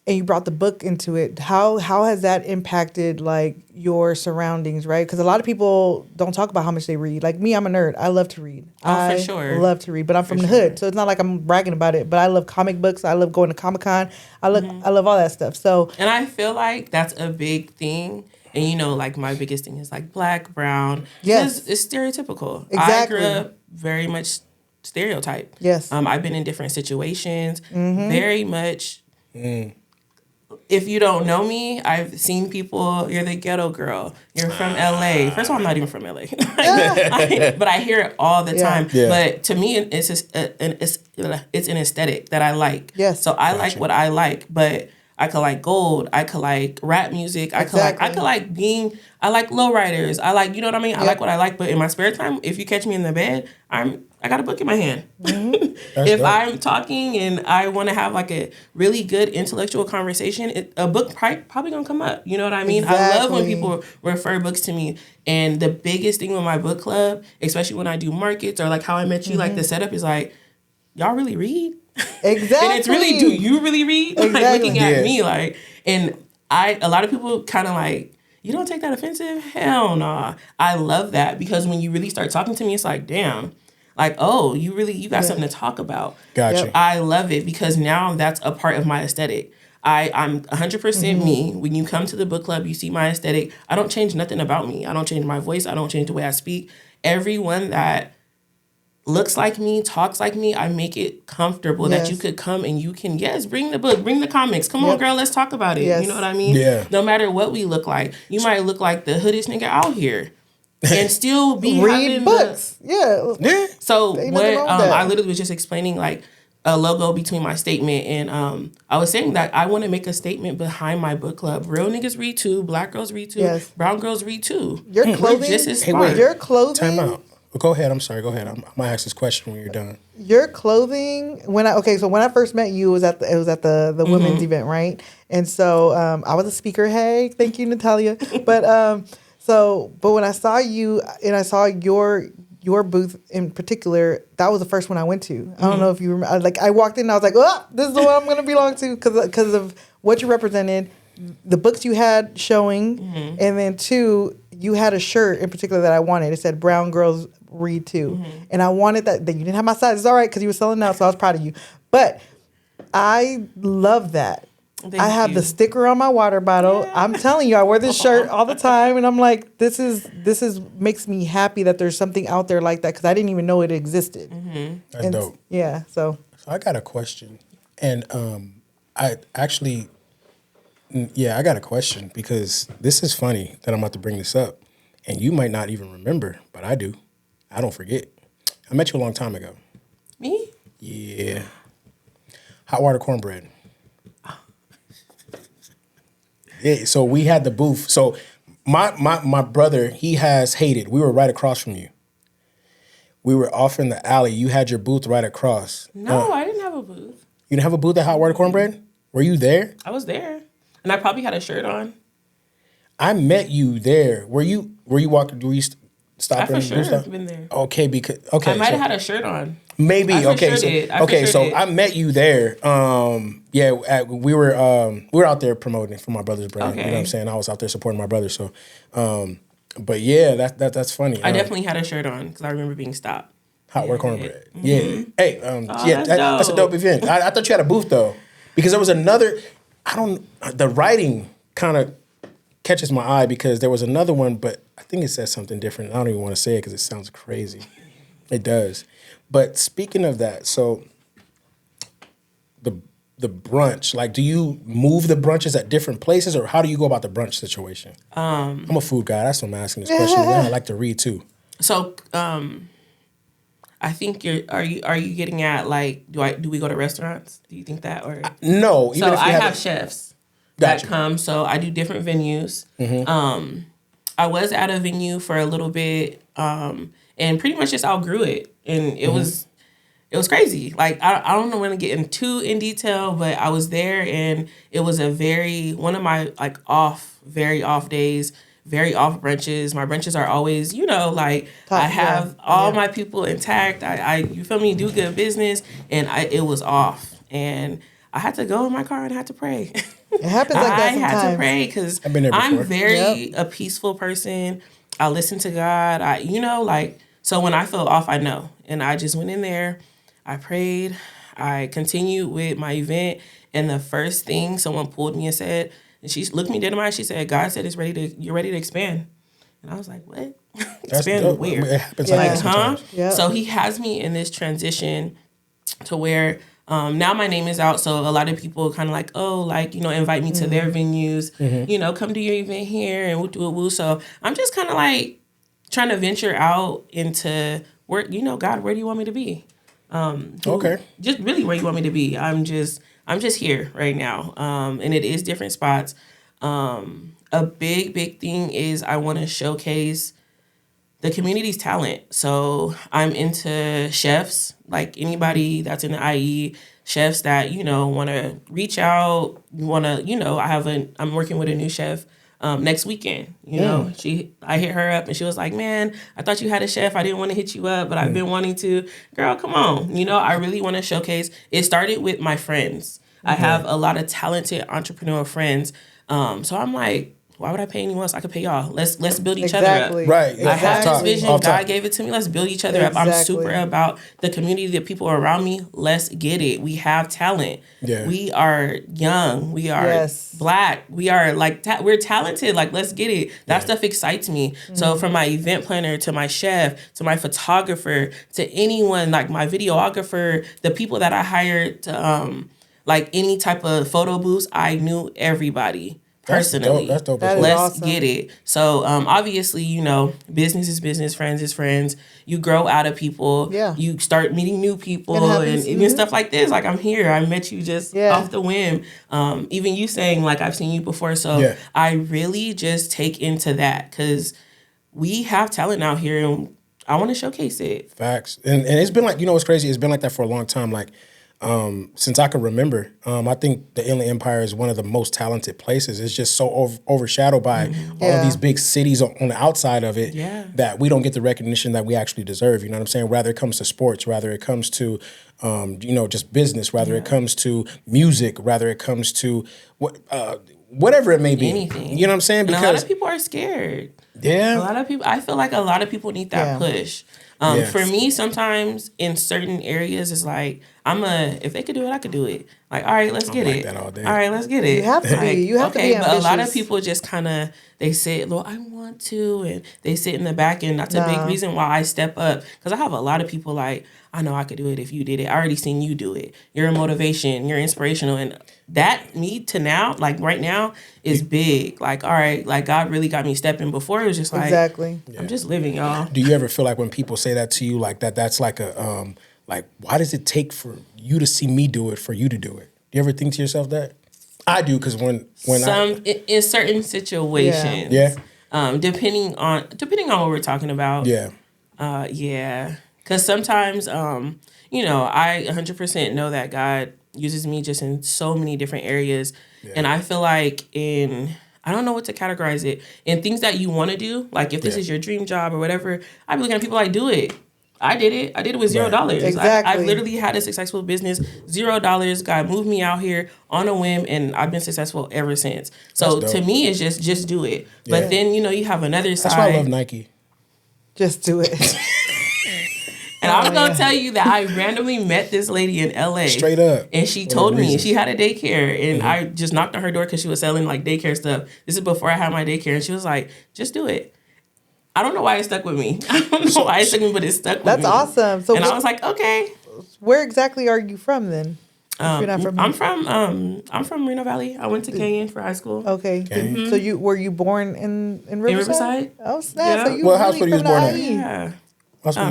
S2: and you brought the book into it. How has that impacted like your surroundings, right? Because a lot of people don't talk about how much they read. Like me, I'm a nerd. I love to read.
S4: For sure.
S2: Love to read, but I'm from the hood, so it's not like I'm bragging about it. But I love comic books. I love going to Comic-Con. I love all that stuff. So,
S4: and I feel like that's a big thing. And you know, like my biggest thing is like black, brown.
S2: Yes,
S4: it's stereotypical.
S2: Exactly.
S4: I grew up very much stereotyped.
S2: Yes.
S4: I've been in different situations. Very much. If you don't know me, I've seen people, you're the ghetto girl. You're from LA. First of all, I'm not even from LA. But I hear it all the time.
S1: Yeah.
S4: But to me, it's just it's an aesthetic that I like.
S2: Yes.
S4: So I like what I like. But I could like gold. I could like rap music. I could like I like lowriders. I like, you know what I mean? I like what I like. But in my spare time, if you catch me in the bed, I got a book in my hand. If dope. I'm talking and I want to have like a really good intellectual conversation, a book probably gonna come up. You know what I mean? Exactly. I love when people refer books to me. And the biggest thing with my book club, especially when I do markets or like How I Met You, like the setup is like, y'all really read?
S2: Exactly.
S4: And it's really, do you really read?
S2: Exactly.
S4: Like looking at me like, and a lot of people kind of like, you don't take that offensive? Hell nah. I love that because when you really start talking to me, it's like, damn. Like, oh, you got something to talk about.
S1: Gotcha.
S4: I love it because now that's a part of my aesthetic. I'm 100% me. When you come to the book club, you see my aesthetic. I don't change nothing about me. I don't change my voice. I don't change the way I speak. Everyone that looks like me, talks like me, I make it comfortable that you could come and you can, bring the book, bring the comics. Come on, girl, let's talk about it. Yes. You know what I mean?
S1: Yeah.
S4: No matter what we look like. You might look like the hoodest nigga out here. And still be
S2: read books.
S1: Yeah.
S4: So what I literally was just explaining like a logo between my statement and I was saying that I want to make a statement behind my book club. Real niggas read too, black girls read too, brown girls read too.
S2: Your clothing,
S4: just as smart.
S2: Your clothing.
S1: Time out. Go ahead. I'm sorry. Go ahead. I'm gonna ask this question when you're done.
S2: Your clothing. So when I first met you, it was at the women's event, right? And so I was a speaker. Hey, thank you, Natalia. But but when I saw you and I saw your booth in particular, that was the first one I went to. I don't know if you remember. Like I walked in and I was like, oh, this is the one I'm going to belong to because of what you represented, the books you had showing, and then two, you had a shirt in particular that I wanted. It said "Brown Girls Read Too," and I wanted that. You didn't have my size. It's all right because you were selling out, so I was proud of you. But I love that. I have the sticker on my water bottle. Yeah. I'm telling you, I wear this shirt all the time, and I'm like, this is makes me happy that there's something out there like that because I didn't even know it existed.
S1: That's dope.
S2: Yeah. So
S1: I got a question, and I got a question because this is funny that I'm about to bring this up, and you might not even remember, but I do. I don't forget. I met you a long time ago.
S4: Me?
S1: Yeah. Hot water cornbread. Yeah, so we had the booth. So my brother, he has hated. We were right across from you. We were off in the alley. You had your booth right across.
S4: No, I didn't have a booth.
S1: You didn't have a booth at Hot Water Cornbread? Were you there?
S4: I was there. And I probably had a shirt on.
S1: I met you there. Were you walking? Were you stopping?
S4: I for sure been there.
S1: Okay,
S4: I might have had a shirt on.
S1: Maybe.
S4: Did.
S1: I met you there. We were out there promoting for my brother's brand. Okay. You know what I'm saying? I was out there supporting my brother. So, but yeah, that's funny.
S4: I definitely had a shirt on because I remember being stopped.
S1: Hot Water Cornbread. Yeah. Hey, that's a dope event. I thought you had a booth though, because there was another. The writing kind of catches my eye because there was another one, but I think it says something different. I don't even want to say it because it sounds crazy. It does. But speaking of that, so the brunch, like, do you move the brunches at different places, or how do you go about the brunch situation? I'm a food guy. That's why I'm asking this question. I like to read too. So,
S4: I think are you getting at like do we go to restaurants? Do you think that or
S1: no?
S4: So I have chefs that come. So I do different venues. I was at a venue for a little bit, and pretty much just outgrew it, and it was crazy. Like I don't know when to get in detail, but I was there, and it was one of my like very off days. Very off brunches. My brunches are always, I have all my people intact. I you feel me, do good business, and it was off. And I had to go in my car and I had to pray.
S2: It happens like that
S4: I had to
S2: sometimes.
S4: pray because
S1: I've been there before.
S4: I'm very a peaceful person. I listen to God. So when I feel off, I know. And I just went in there. I prayed. I continued with my event. And the first thing someone pulled me and said, and she looked me dead in my eyes, she said, God said you're ready to expand. And I was like, what? Expand where?
S1: It happens
S2: Yeah.
S1: like
S4: Like,
S1: that
S4: huh?
S1: sometimes.
S2: Yep.
S4: So he has me in this transition to where now my name is out. So a lot of people kind of like, invite me to their venues, come do your event here and woo. So I'm just kind of like trying to venture out into where, God, where do you want me to be?
S1: Okay.
S4: Just really where you want me to be. I'm just here right now. And it is different spots. A big thing is I want to showcase the community's talent. So I'm into chefs, like anybody that's in the IE, chefs that, want to reach out, I'm working with a new chef next weekend. I hit her up and she was like, man, I thought you had a chef. I didn't want to hit you up, but I've been wanting to. Girl, come on. I really want to showcase. It started with my friends. I have a lot of talented entrepreneurial friends. So I'm like, why would I pay anyone else? I could pay y'all. Let's build each other up.
S1: Right.
S4: I have this
S1: Off
S4: vision.
S1: top.
S4: God gave it to me. Let's build each other up. I'm super about the community, the people around me. Let's get it. We have talent.
S1: Yeah.
S4: We are young. We are Black. We are we're talented. Like, let's get it. That stuff excites me. So from my event planner to my chef to my photographer to anyone, like my videographer, the people that I hired to any type of photo booths, I knew everybody. Personally,
S1: That's dope.
S2: That is
S4: Let's
S2: awesome.
S4: get it. So obviously, business is business, friends is friends. You grow out of people.
S2: Yeah.
S4: You start meeting new people
S2: happens.
S4: and even stuff like this. Like, I'm here. I met you just off the whim. Even you saying, like, I've seen you before. So I really just take into that because we have talent out here and I want to showcase it.
S1: Facts. And it's been like, what's crazy? It's been like that for a long time. Like, since I can remember, I think the Inland Empire is one of the most talented places. It's just so overshadowed by all of these big cities on the outside of it that we don't get the recognition that we actually deserve. You know what I'm saying? Whether it comes to sports, whether it comes to, just business, whether it comes to music, whether it comes to whatever it may be.
S4: Anything.
S1: You know what I'm saying?
S4: Because a lot of people are scared.
S1: Yeah.
S4: A lot of people, I feel like a lot of people need that push. For me, sometimes in certain areas, it's like, if they could do it, I could do it. Like, all right, let's get it.
S1: That all day.
S4: All right, let's get it.
S2: You have to be. You have to be ambitious.
S4: But a lot of people just kind of, they say, Lord, I want to, and they sit in the back, and that's a big reason why I step up. Because I have a lot of people like, I know I could do it if you did it. I already seen you do it. You're a motivation. You're inspirational. And that, me to now, like right now, is big. Like, all right, like God really got me stepping. Before it was just like, I'm just living, y'all.
S1: Do you ever feel like when people say that to you, like that's like a, like, why does it take for you to see me do it for you to do it? Do you ever think to yourself that? I do, because when
S4: in certain situations, depending on what we're talking about, because sometimes, I 100% know that God uses me just in so many different areas, and I feel like I don't know what to categorize it, in things that you want to do, like if this is your dream job or whatever, I be looking at people like, do it. I did it with $0.
S2: Exactly.
S4: I literally had a successful business, $0. God moved me out here on a whim, and I've been successful ever since. So to me, it's just do it. But then, you have another side.
S1: That's why I love Nike.
S2: Just do it.
S4: And I'm going to tell you that I randomly met this lady in LA.
S1: Straight up.
S4: And she told me she had a daycare, and I just knocked on her door because she was selling like daycare stuff. This is before I had my daycare, and she was like, just do it. I don't know why it stuck with me. I don't know why it stuck with me, but it stuck with me.
S2: That's awesome. So
S4: I was like, okay.
S2: Where exactly are you from then?
S4: You're not from I'm from Reno Valley. I went to Canyon for high school.
S2: Okay. Mm-hmm. So were you born in Riverside?
S4: In Riverside?
S2: Oh snap!
S4: Yeah.
S2: So you
S1: What hospital you was born at?
S4: Yeah.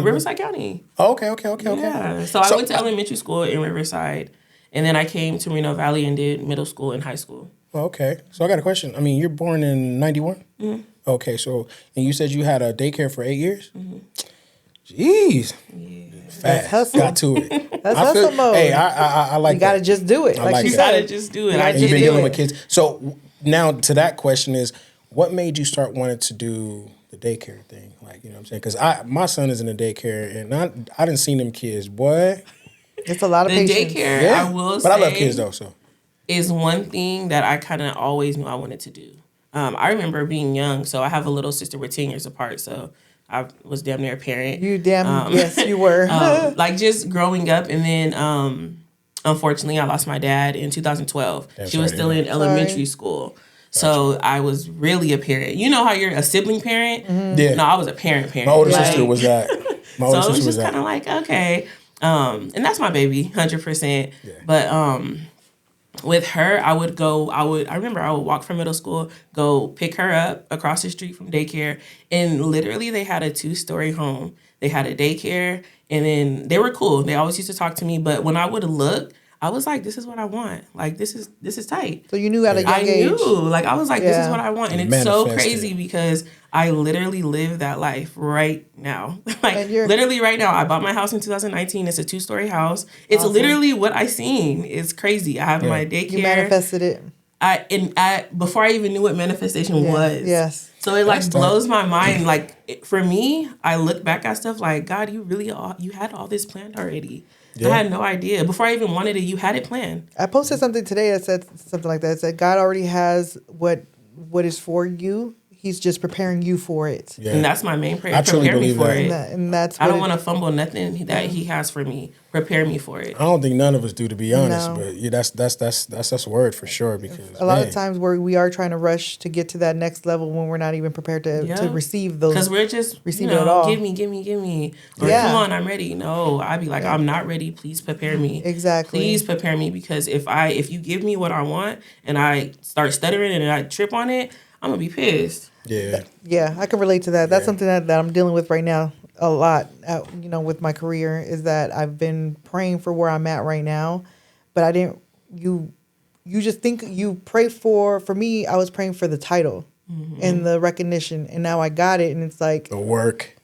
S4: Riverside County.
S1: Oh, okay.
S4: Yeah. So I went to elementary school in Riverside, and then I came to Reno Valley and did middle school and high school.
S1: Okay. So I got a question. I mean, you're born in 91?
S4: Mm-hmm.
S1: Okay, so, and you said you had a daycare for 8 years? Mm-hmm. Jeez.
S2: Yeah.
S1: Fast.
S2: Hustle.
S1: Got to it.
S2: That's hustle mode.
S1: Hey, I like
S2: you gotta
S1: that.
S2: just do it.
S1: Like
S4: you
S1: that.
S4: gotta just do it.
S1: And you've been dealing with kids. So now to that question is, what made you start wanting to do the daycare thing? Like, you know what I'm saying? Because my son is in a daycare, and I didn't see them kids, boy.
S2: It's a lot of
S4: the
S2: patience.
S4: daycare,
S1: Yeah.
S4: I will
S1: but
S4: say.
S1: I love kids though, so.
S4: is one thing that I kind of always knew I wanted to do. I remember being young, so I have a little sister. We're 10 years apart, so I was damn near a parent.
S2: Yes, you were.
S4: Like just growing up, and then unfortunately, I lost my dad in 2012. She was still in elementary school. So I was really a parent. You know how you're a sibling parent?
S2: Mm-hmm.
S1: Yeah.
S4: No, I was a parent.
S1: My older sister was that. My older
S4: So it was
S1: sister was
S4: just kind of like, okay. And that's my baby, 100%.
S1: Yeah.
S4: But with her, I remember I would walk from middle school, go pick her up across the street from daycare. And literally they had a 2-story home. They had a daycare, and then they were cool. They always used to talk to me. But when I would look, I was like, this is what I want. Like, this is tight.
S2: So you knew at a young age.
S4: I knew. Like, I was like, this is what I want. And it's so
S1: Manifested.
S4: crazy because I literally live that life right now. Like, literally right now. I bought my house in 2019. It's a 2-story house. It's literally what I seen. It's crazy. I have my daycare.
S2: You manifested it.
S4: Before I even knew what manifestation was.
S2: Yes.
S4: So it like blows my mind. Like, for me, I look back at stuff like, God, you had all this planned already. Yeah. I had no idea. Before I even wanted it, you had it planned.
S2: I posted something today that said something like that. It said God already has what is for you. He's just preparing you for it.
S4: Yeah. And that's my main prayer.
S1: I truly
S4: Prepare me
S1: believe
S4: for
S1: that.
S4: it.
S2: And that's
S4: I don't want to fumble nothing that he has for me. Prepare me for it.
S1: I don't think none of us do, to be honest. But yeah, that's a word for sure. Because
S2: a lot of times where we are trying to rush to get to that next level when we're not even prepared to receive those.
S4: Because we're just
S2: receive it all.
S4: Give me. Or, come on, I'm ready. No, I'd be like, I'm not ready. Please prepare me.
S2: Exactly.
S4: Please prepare me, because if you give me what I want and I start stuttering and I trip on it, I'm gonna be pissed.
S2: Yeah, I can relate to that. That's something that I'm dealing with right now a lot, with my career, is that I've been praying for where I'm at right now, but I didn't, you just think you pray for me, I was praying for the title and the recognition, and now I got it, and it's like.
S1: The work.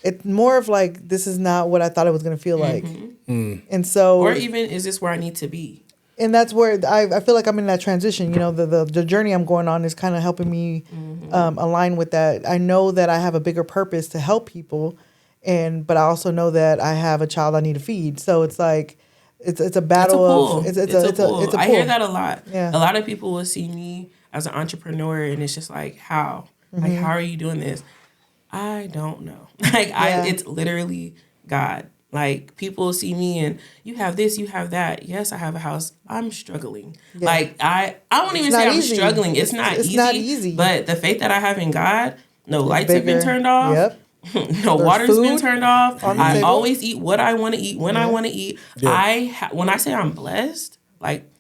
S2: It's more of like, this is not what I thought it was going to feel like. And so.
S4: Or even, is this where I need to be?
S2: And that's where I feel like I'm in that transition. The journey I'm going on is kind of helping me align with that. I know that I have a bigger purpose to help people, but I also know that I have a child I need to feed. So it's like it's a battle. It's a pull.
S4: I hear that a lot.
S2: Yeah.
S4: A lot of people will see me as an entrepreneur, and it's just like, how? Like, how are you doing this? I don't know. It's literally God. Like, people see me and you have this, you have that. Yes, I have a house. I'm struggling. Yeah. Like, I won't even say I'm struggling. It's not easy. But the faith that I have in God, no lights have been turned off.
S2: Yep.
S4: No water's been turned off. I always eat what I want to eat when I want to eat. Yeah. When I say I'm blessed, like,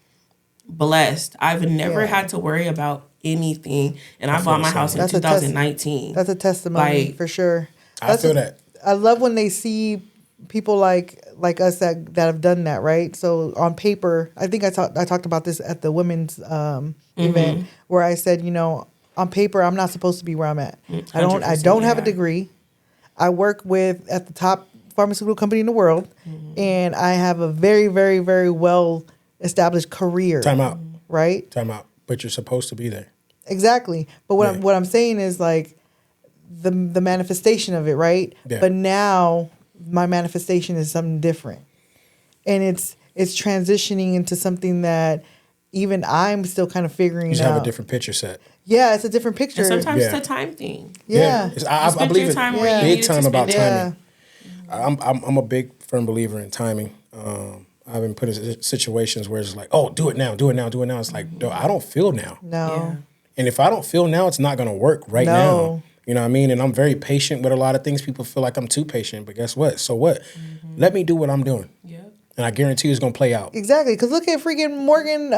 S4: blessed, I've never had to worry about anything. And I bought my house in 2019.
S2: That's a testimony, for sure.
S1: I feel that.
S2: I love when they see people like us that have done that, right? So on paper, I think I talked about this at the women's event, where I said, on paper, I'm not supposed to be where I'm at. I don't have a degree. I work at the top pharmaceutical company in the world, and I have a very, very, very well established career.
S1: Time out.
S2: Right?
S1: Time out. But you're supposed to be there. Exactly.
S2: But what I'm saying is, like, the manifestation of it, right? Yeah. But now my manifestation is something different, and it's transitioning into something that even I'm still kind of figuring out.
S1: You just have a different picture set.
S2: Yeah, it's a different picture.
S4: And sometimes it's a time thing.
S2: Yeah.
S1: I believe it. Big time about timing.
S2: Yeah.
S1: I'm a big firm believer in timing. I've been put in situations where it's like, oh, do it now. It's like, no, I don't feel now.
S2: No. Yeah.
S1: And if I don't feel now, it's not going to work now. You know what I mean? And I'm very patient with a lot of things. People feel like I'm too patient, but guess what? So what? Let me do what I'm doing. Yeah. And I guarantee you it's going to play out.
S2: Exactly. Because look at freaking Morgan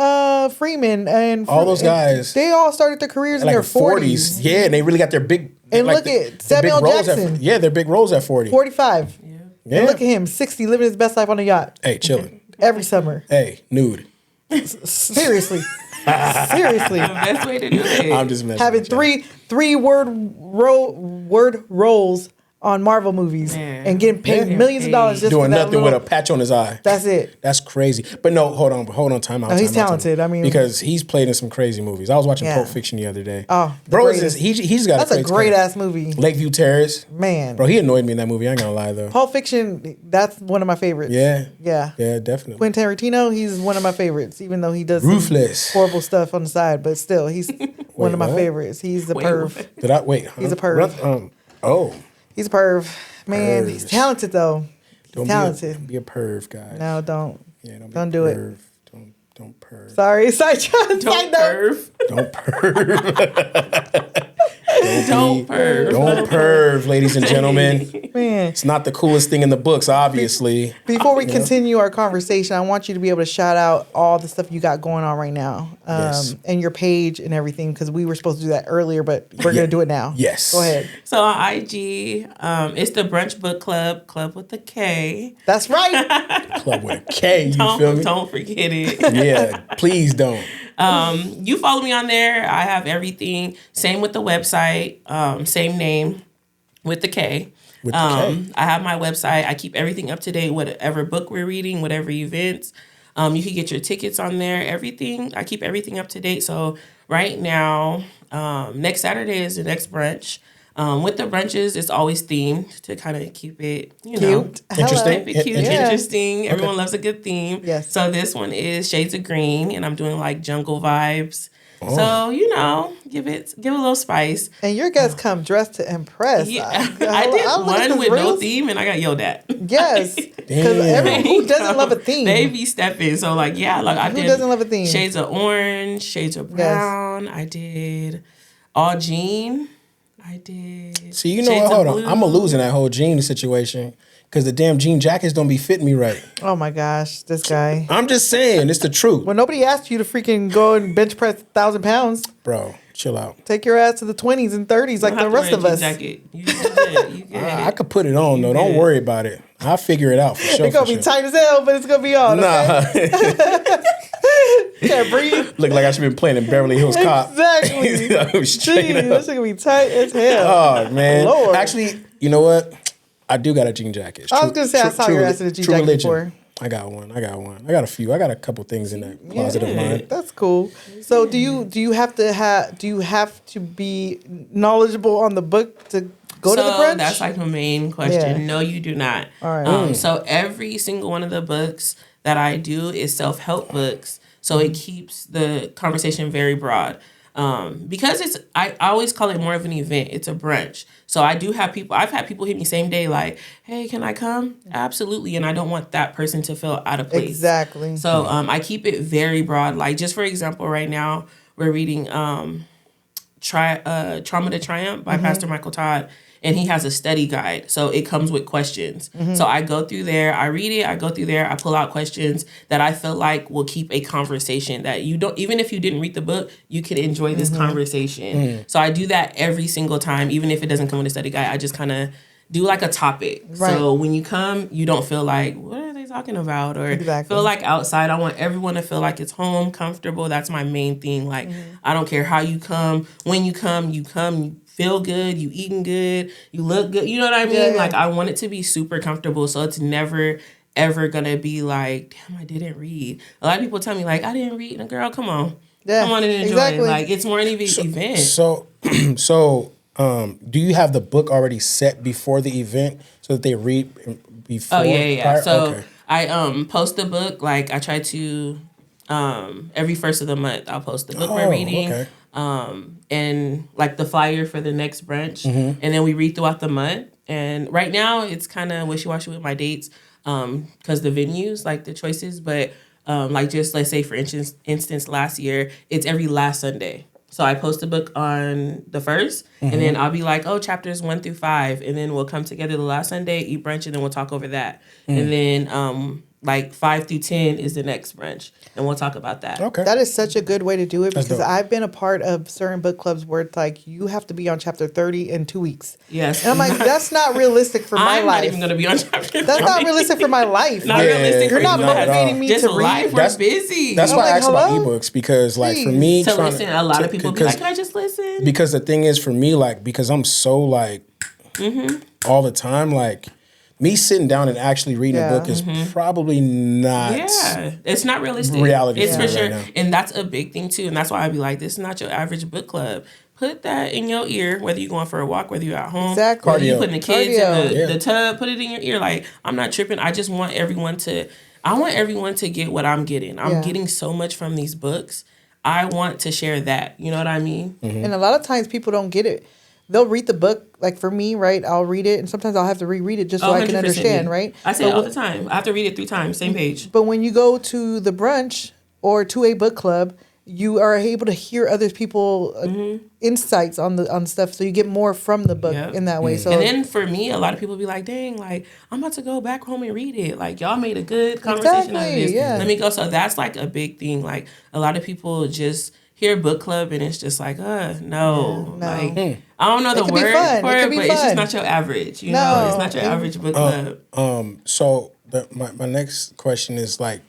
S2: Freeman and
S1: all those guys.
S2: They all started their careers in their 40s.
S1: Yeah, and they really got their big.
S2: And look at Samuel Jackson.
S1: Their big roles at 40.
S2: 45. Yeah. And look at him, 60, living his best life on a yacht.
S1: Hey, chilling.
S2: Every summer.
S1: Hey, nude.
S2: Seriously.
S4: The best way to do it.
S1: I'm just messing
S2: having
S1: with
S2: three word roles on Marvel movies
S4: Man.
S2: and getting paid millions of dollars just
S1: Doing
S2: for that
S1: nothing
S2: little,
S1: with a patch on his eye.
S2: That's it.
S1: That's crazy. But no, hold on, time out.
S2: No, he's
S1: time out,
S2: talented.
S1: time out.
S2: I mean-
S1: because he's played in some crazy movies. I was watching
S2: Yeah.
S1: Pulp Fiction the other day.
S2: Oh, the
S1: bro,
S2: greatest.
S1: he's got
S2: That's
S1: a
S2: a great
S1: talent.
S2: ass movie.
S1: Lakeview Terrace.
S2: Man.
S1: Bro, he annoyed me in that movie. I ain't gonna lie though.
S2: Pulp Fiction, that's one of my favorites.
S1: Yeah.
S2: Yeah.
S1: Yeah, definitely.
S2: Quentin Tarantino, he's one of my favorites, even though he does some
S1: Ruthless.
S2: horrible stuff on the side, but still, he's one of my
S1: what?
S2: favorites. He's a
S4: Wait,
S2: perv.
S4: what?
S1: Did I wait?
S2: He's a perv.
S1: Oh.
S2: He's a perv. Man, he's
S1: Pervs.
S2: talented though. He's talented.
S1: Be a perv, guys.
S2: No, don't.
S1: Yeah,
S2: Don't
S1: be
S2: do
S1: a
S2: it.
S1: perv. Don't perv.
S2: Sorry, side note.
S4: Don't perv.
S1: Don't perv.
S4: Don't perv.
S1: Don't perv, ladies and gentlemen.
S2: Man.
S1: It's not the coolest thing in the books, obviously.
S2: Before we continue our conversation, I want you to be able to shout out all the stuff you got going on right now,
S1: Yes.
S2: and your page and everything, because we were supposed to do that earlier, but we're gonna do it now.
S1: Yes.
S2: Go ahead.
S4: So on IG, it's the Brunch Book Klub, Club with a K.
S2: That's right.
S1: Club with a K, you feel me?
S4: Don't forget it.
S1: Yeah, please don't.
S4: You follow me on there. I have everything. Same with the website. Same name with the K.
S1: With the K.
S4: I have my website. I keep everything up to date. Whatever book we're reading, whatever events. You can get your tickets on there. Everything. I keep everything up to date. So right now, next Saturday is the next brunch. With the brunches, it's always themed to kind of keep it,
S2: Cute.
S1: Interesting.
S4: keep it cute,
S2: Yeah.
S4: interesting. Everyone loves a good theme.
S2: Yes.
S4: So this one is Shades of Green, and I'm doing like jungle vibes.
S1: Oh.
S4: So give it a little spice.
S2: And your guests come dressed to impress.
S4: Yeah,
S2: I
S4: I
S2: look at
S4: did
S2: those
S4: one with no
S2: reels.
S4: theme, and I got yelled at.
S2: Yes, because
S1: Damn.
S2: everyone who doesn't love a theme.
S4: They be stepping. So I
S2: Who
S4: did.
S2: doesn't love a theme?
S4: Shades of orange, shades of brown. I did all jean. I did.
S1: See, you know
S4: shades
S1: what? Hold
S4: of
S1: on.
S4: blue.
S1: I'm a losing that whole jean situation because the damn jean jackets don't be fitting me right.
S2: Oh my gosh, this guy.
S1: I'm just saying, it's the truth.
S2: Well, nobody asked you to freaking go and bench press 1,000 pounds.
S1: Bro, chill out.
S2: Take your ass to the 20s and 30s like
S4: You
S2: the
S4: don't have
S2: rest
S4: to
S2: of
S4: wear a
S2: us.
S4: jean jacket. You good. You good.
S1: I could put it on, though. Don't
S4: good.
S1: worry about it. I'll figure it out for sure.
S2: It's gonna
S1: for
S2: be
S1: sure.
S2: tight as hell, but it's gonna be on. Okay?
S1: Nah.
S2: You can't breathe.
S1: Look like I should have been playing in Beverly Hills Cop.
S2: Exactly.
S1: I'm straight
S2: Jeez,
S1: up.
S2: this shit gonna be tight as hell.
S1: Oh, man.
S2: Lord.
S1: Actually, you know what? I do got a jean jacket. It's
S2: I was gonna say I saw your ass in a jean
S1: true
S2: jacket
S1: religion.
S2: before.
S1: I got one. I got a few. I got a couple things in that closet of mine.
S2: That's cool. So do you have to be knowledgeable on the book to go to the brunch?
S4: That's like the main question.
S2: Yeah.
S4: No, you do not.
S2: All right.
S4: So every single one of the books that I do is self-help books. So it keeps the conversation very broad. Because I always call it more of an event. It's a brunch. So I've had people hit me same day like, hey, can I come? Absolutely. And I don't want that person to feel out of place.
S2: Exactly.
S4: So I keep it very broad. Like just for example, right now we're reading Trauma to Triumph by Pastor Michael Todd. And he has a study guide. So it comes with questions. So I go through there, I read it, I go through there, I pull out questions that I feel like will keep a conversation that you don't, even if you didn't read the book, you can enjoy this conversation. So I do that every single time, even if it doesn't come with a study guide. I just kind of do like a topic.
S2: Right.
S4: So when you come, you don't feel like, what are they talking about? Or
S2: Exactly.
S4: feel like outside. I want everyone to feel like it's home, comfortable. That's my main thing. Like, I don't care how you come. When you come, you feel good, you eating good, you look good. You know what I mean?
S2: Yeah.
S4: Like, I want it to be super comfortable. So it's never, ever going to be like, damn, I didn't read. A lot of people tell me, like, I didn't read. And girl, come on.
S2: Yeah,
S4: Come on and enjoy
S2: exactly.
S4: it. Like, it's more an event.
S1: So, do you have the book already set before the event so that they read before?
S4: Oh, yeah.
S1: prior?
S4: So
S1: Okay.
S4: I post the book. Like, I try to, every first of the month, I'll post the book we're reading.
S1: Okay.
S4: And like the flyer for the next brunch. And then we read throughout the month. And right now it's kind of wishy-washy with my dates because the venues, like the choices. But like just let's say for instance, last year, it's every last Sunday. So I post a book on the 1st, and then I'll be like, oh, chapters 1 through 5. And then we'll come together the last Sunday, eat brunch, and then we'll talk over that. And then like 5 through 10 is the next brunch, and we'll talk about that.
S1: Okay.
S2: That is such a good way to do it
S1: That's
S2: because
S1: dope.
S2: I've been a part of certain book clubs where it's like you have to be on chapter 30 in 2 weeks.
S4: Yes.
S2: And I'm like, that's not realistic for my
S4: I'm
S2: life.
S4: not even going to be on chapter
S2: That's not
S4: 30.
S2: realistic for my life.
S4: Not
S1: Yeah,
S4: realistic
S2: You're
S4: for
S2: not
S4: you.
S2: motivating me
S4: Just
S2: to
S4: life.
S2: read.
S4: We're
S1: That's-
S4: busy.
S1: That's
S2: I'm
S1: why I
S2: like,
S1: asked about
S2: hello?
S1: ebooks because, like, for
S2: Jeez.
S1: me,
S4: To
S1: trying
S4: listen, a lot of people be
S1: because-
S4: like, can I just listen?
S1: because the thing is, for me, like, because I'm so like, all the time, like me sitting down and actually reading a book is probably not.
S4: Yeah, it's not realistic.
S1: Reality.
S4: It's for sure,
S1: right now.
S4: and that's a big thing too. And that's why I'd be like, this is not your average book club. Put that in your ear, whether you're going for a walk, whether you're at home,
S2: Exactly.
S4: whether you're putting the kids in
S2: Cardio.
S4: the tub. Put it in your ear. Like, I'm not tripping. I just want everyone to. I want everyone to get what I'm getting. I'm getting so much from these books. I want to share that. You know what I mean?
S2: And a lot of times people don't get it. They'll read the book, like for me, right? I'll read it, and sometimes I'll have to reread it just so I can
S4: 100%
S2: understand,
S4: me.
S2: right?
S4: I say it all the time. I have to read it 3 times, same page.
S2: But when you go to the brunch or to a book club, you are able to hear other people insights on stuff, so you get more from the book in that way. So,
S4: and then for me, a lot of people be like, "Dang, like I'm about to go back home and read it. Like y'all made a good conversation out of this. Let me go." So that's like a big thing. Like a lot of people just hear book club and it's just like, no. Like I don't know the word for it, but it's just not your average. You know, it's not your average book club.
S1: So my next question is like,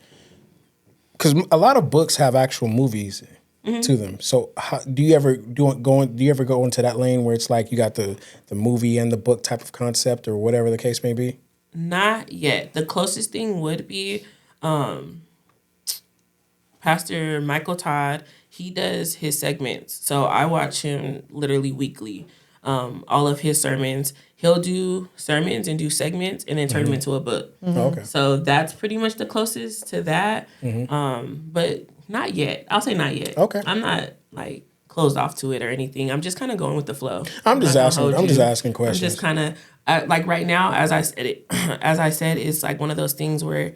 S1: because a lot of books have actual movies to them. So do you ever go into that lane where it's like you got the movie and the book type of concept or whatever the case may be?
S4: Not yet. The closest thing would be Pastor Michael Todd. He does his segments. So I watch him literally weekly. All of his sermons. He'll do sermons and do segments and then turn them into a book.
S1: Okay.
S4: So that's pretty much the closest to that. But not yet. I'll say not yet.
S1: Okay.
S4: I'm not like closed off to it or anything. I'm just kind of going with the flow.
S1: I'm just asking questions.
S4: I'm just kind of like right now, as I said, it's like one of those things where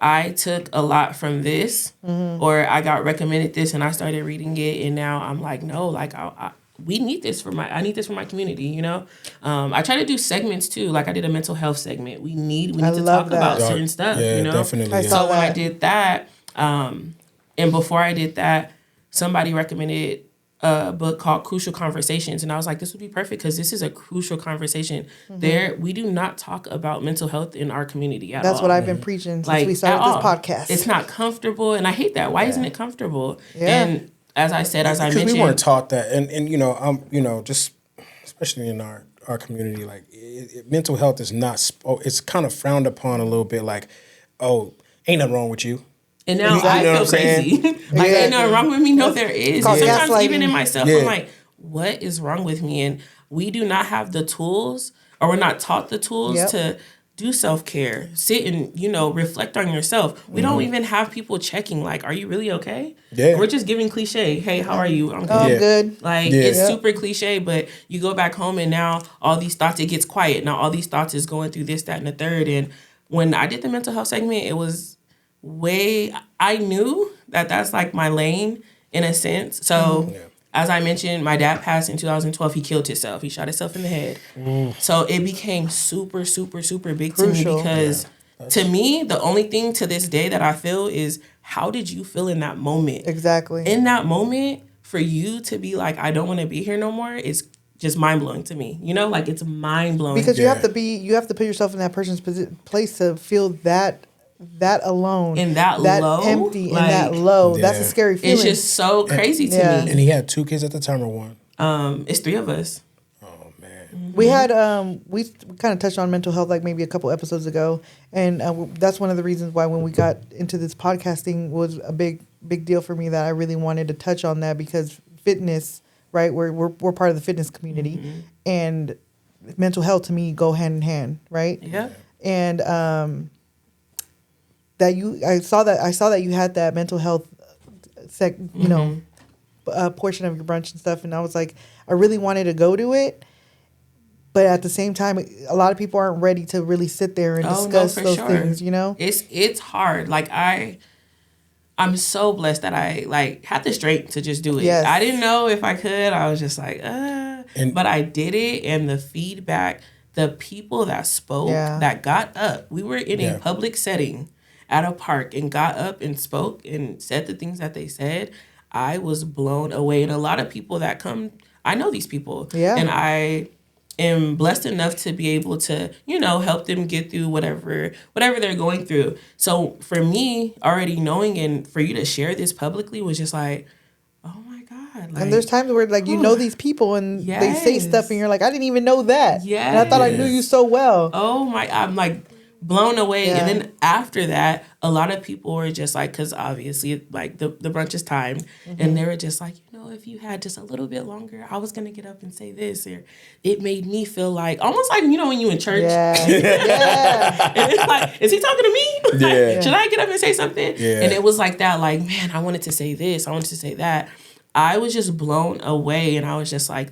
S4: I took a lot from this, or I got recommended this, and I started reading it, and now I'm like, no, like we need this I need this for my community, you know. I try to do segments too. Like I did a mental health segment. We need to talk about certain stuff, you know.
S1: Definitely.
S4: So when I did that, and before I did that, somebody recommended a book called Crucial Conversations, and I was like, this would be perfect because this is a crucial conversation. We do not talk about mental health in our community at all.
S2: That's what I've been preaching since we started this podcast.
S4: It's not comfortable, and I hate that. Why isn't it comfortable? And as I mentioned,
S1: because we weren't taught that, and you know, just especially in our community, like mental health is not. It's kind of frowned upon a little bit. Like, oh, ain't nothing wrong with you.
S4: And now I feel crazy. Like, ain't nothing wrong with me? No, there is. Sometimes even in myself, I'm like, what is wrong with me? And we do not have the tools, or we're not taught the tools to do self-care. Sit and, you know, reflect on yourself. We don't even have people checking, like, are you really okay? Yeah. We're just giving cliche. Hey, how are you? I'm good.
S2: I'm good.
S4: Like, it's super cliche, but you go back home and now all these thoughts, it gets quiet. Now all these thoughts is going through this, that, and the third. And when I did the mental health segment, it was I knew that that's like my lane in a sense. So as I mentioned, my dad passed in 2012. He killed himself. He shot himself in the head. So it became super, super, super big to me because to me, the only thing to this day that I feel is, how did you feel in that moment?
S2: Exactly.
S4: In that moment, for you to be like, I don't want to be here no more, is just mind blowing to me. You know, like it's mind blowing.
S2: Because you have to put yourself in that person's place to feel that alone,
S4: and that low,
S2: empty, like, and that low. That's a scary feeling.
S4: It's just so crazy to me.
S1: And he had 2 kids at the time, or 1?
S4: It's 3 of us.
S1: Oh man.
S2: We had we kind of touched on mental health like maybe a couple episodes ago, and that's one of the reasons why when we got into this podcasting was a big deal for me, that I really wanted to touch on that, because fitness, right? We're part of the fitness community, and mental health to me go hand in hand, right?
S4: Yeah.
S2: And I saw that you had that mental health portion of your brunch and stuff, and I was like, I really wanted to go to it, but at the same time, a lot of people aren't ready to really sit there and discuss those things, you know?
S4: It's hard. Like I'm so blessed that I like had the strength to just do it.
S2: Yes.
S4: I didn't know if I could. I was just like, but I did it, and the feedback, the people that spoke, that got up. We were in a public setting at a park and got up and spoke and said the things that they said. I was blown away. And a lot of people that come, I know these people. Yeah. And I am blessed enough to be able to, you know, help them get through whatever they're going through. So for me, already knowing and for you to share this publicly was just like, oh my God. God.
S2: And there's times where like you know these people and they say stuff and you're like, I didn't even know that.
S4: Yeah.
S2: And I thought I knew you so well.
S4: Oh my, I'm like blown away.
S2: Yeah.
S4: And then after that, a lot of people were just like, because obviously like the brunch is timed, and they were just like, you know, if you had just a little bit longer, I was gonna get up and say this, or it made me feel like almost like, you know, when you in church.
S2: Yeah.
S4: And it's like, is he talking to me? Like,
S1: Yeah.
S4: should I get up and say something?
S1: Yeah.
S4: And it was like that, like, man, I wanted to say this, I wanted to say that. I was just blown away, and I was just like,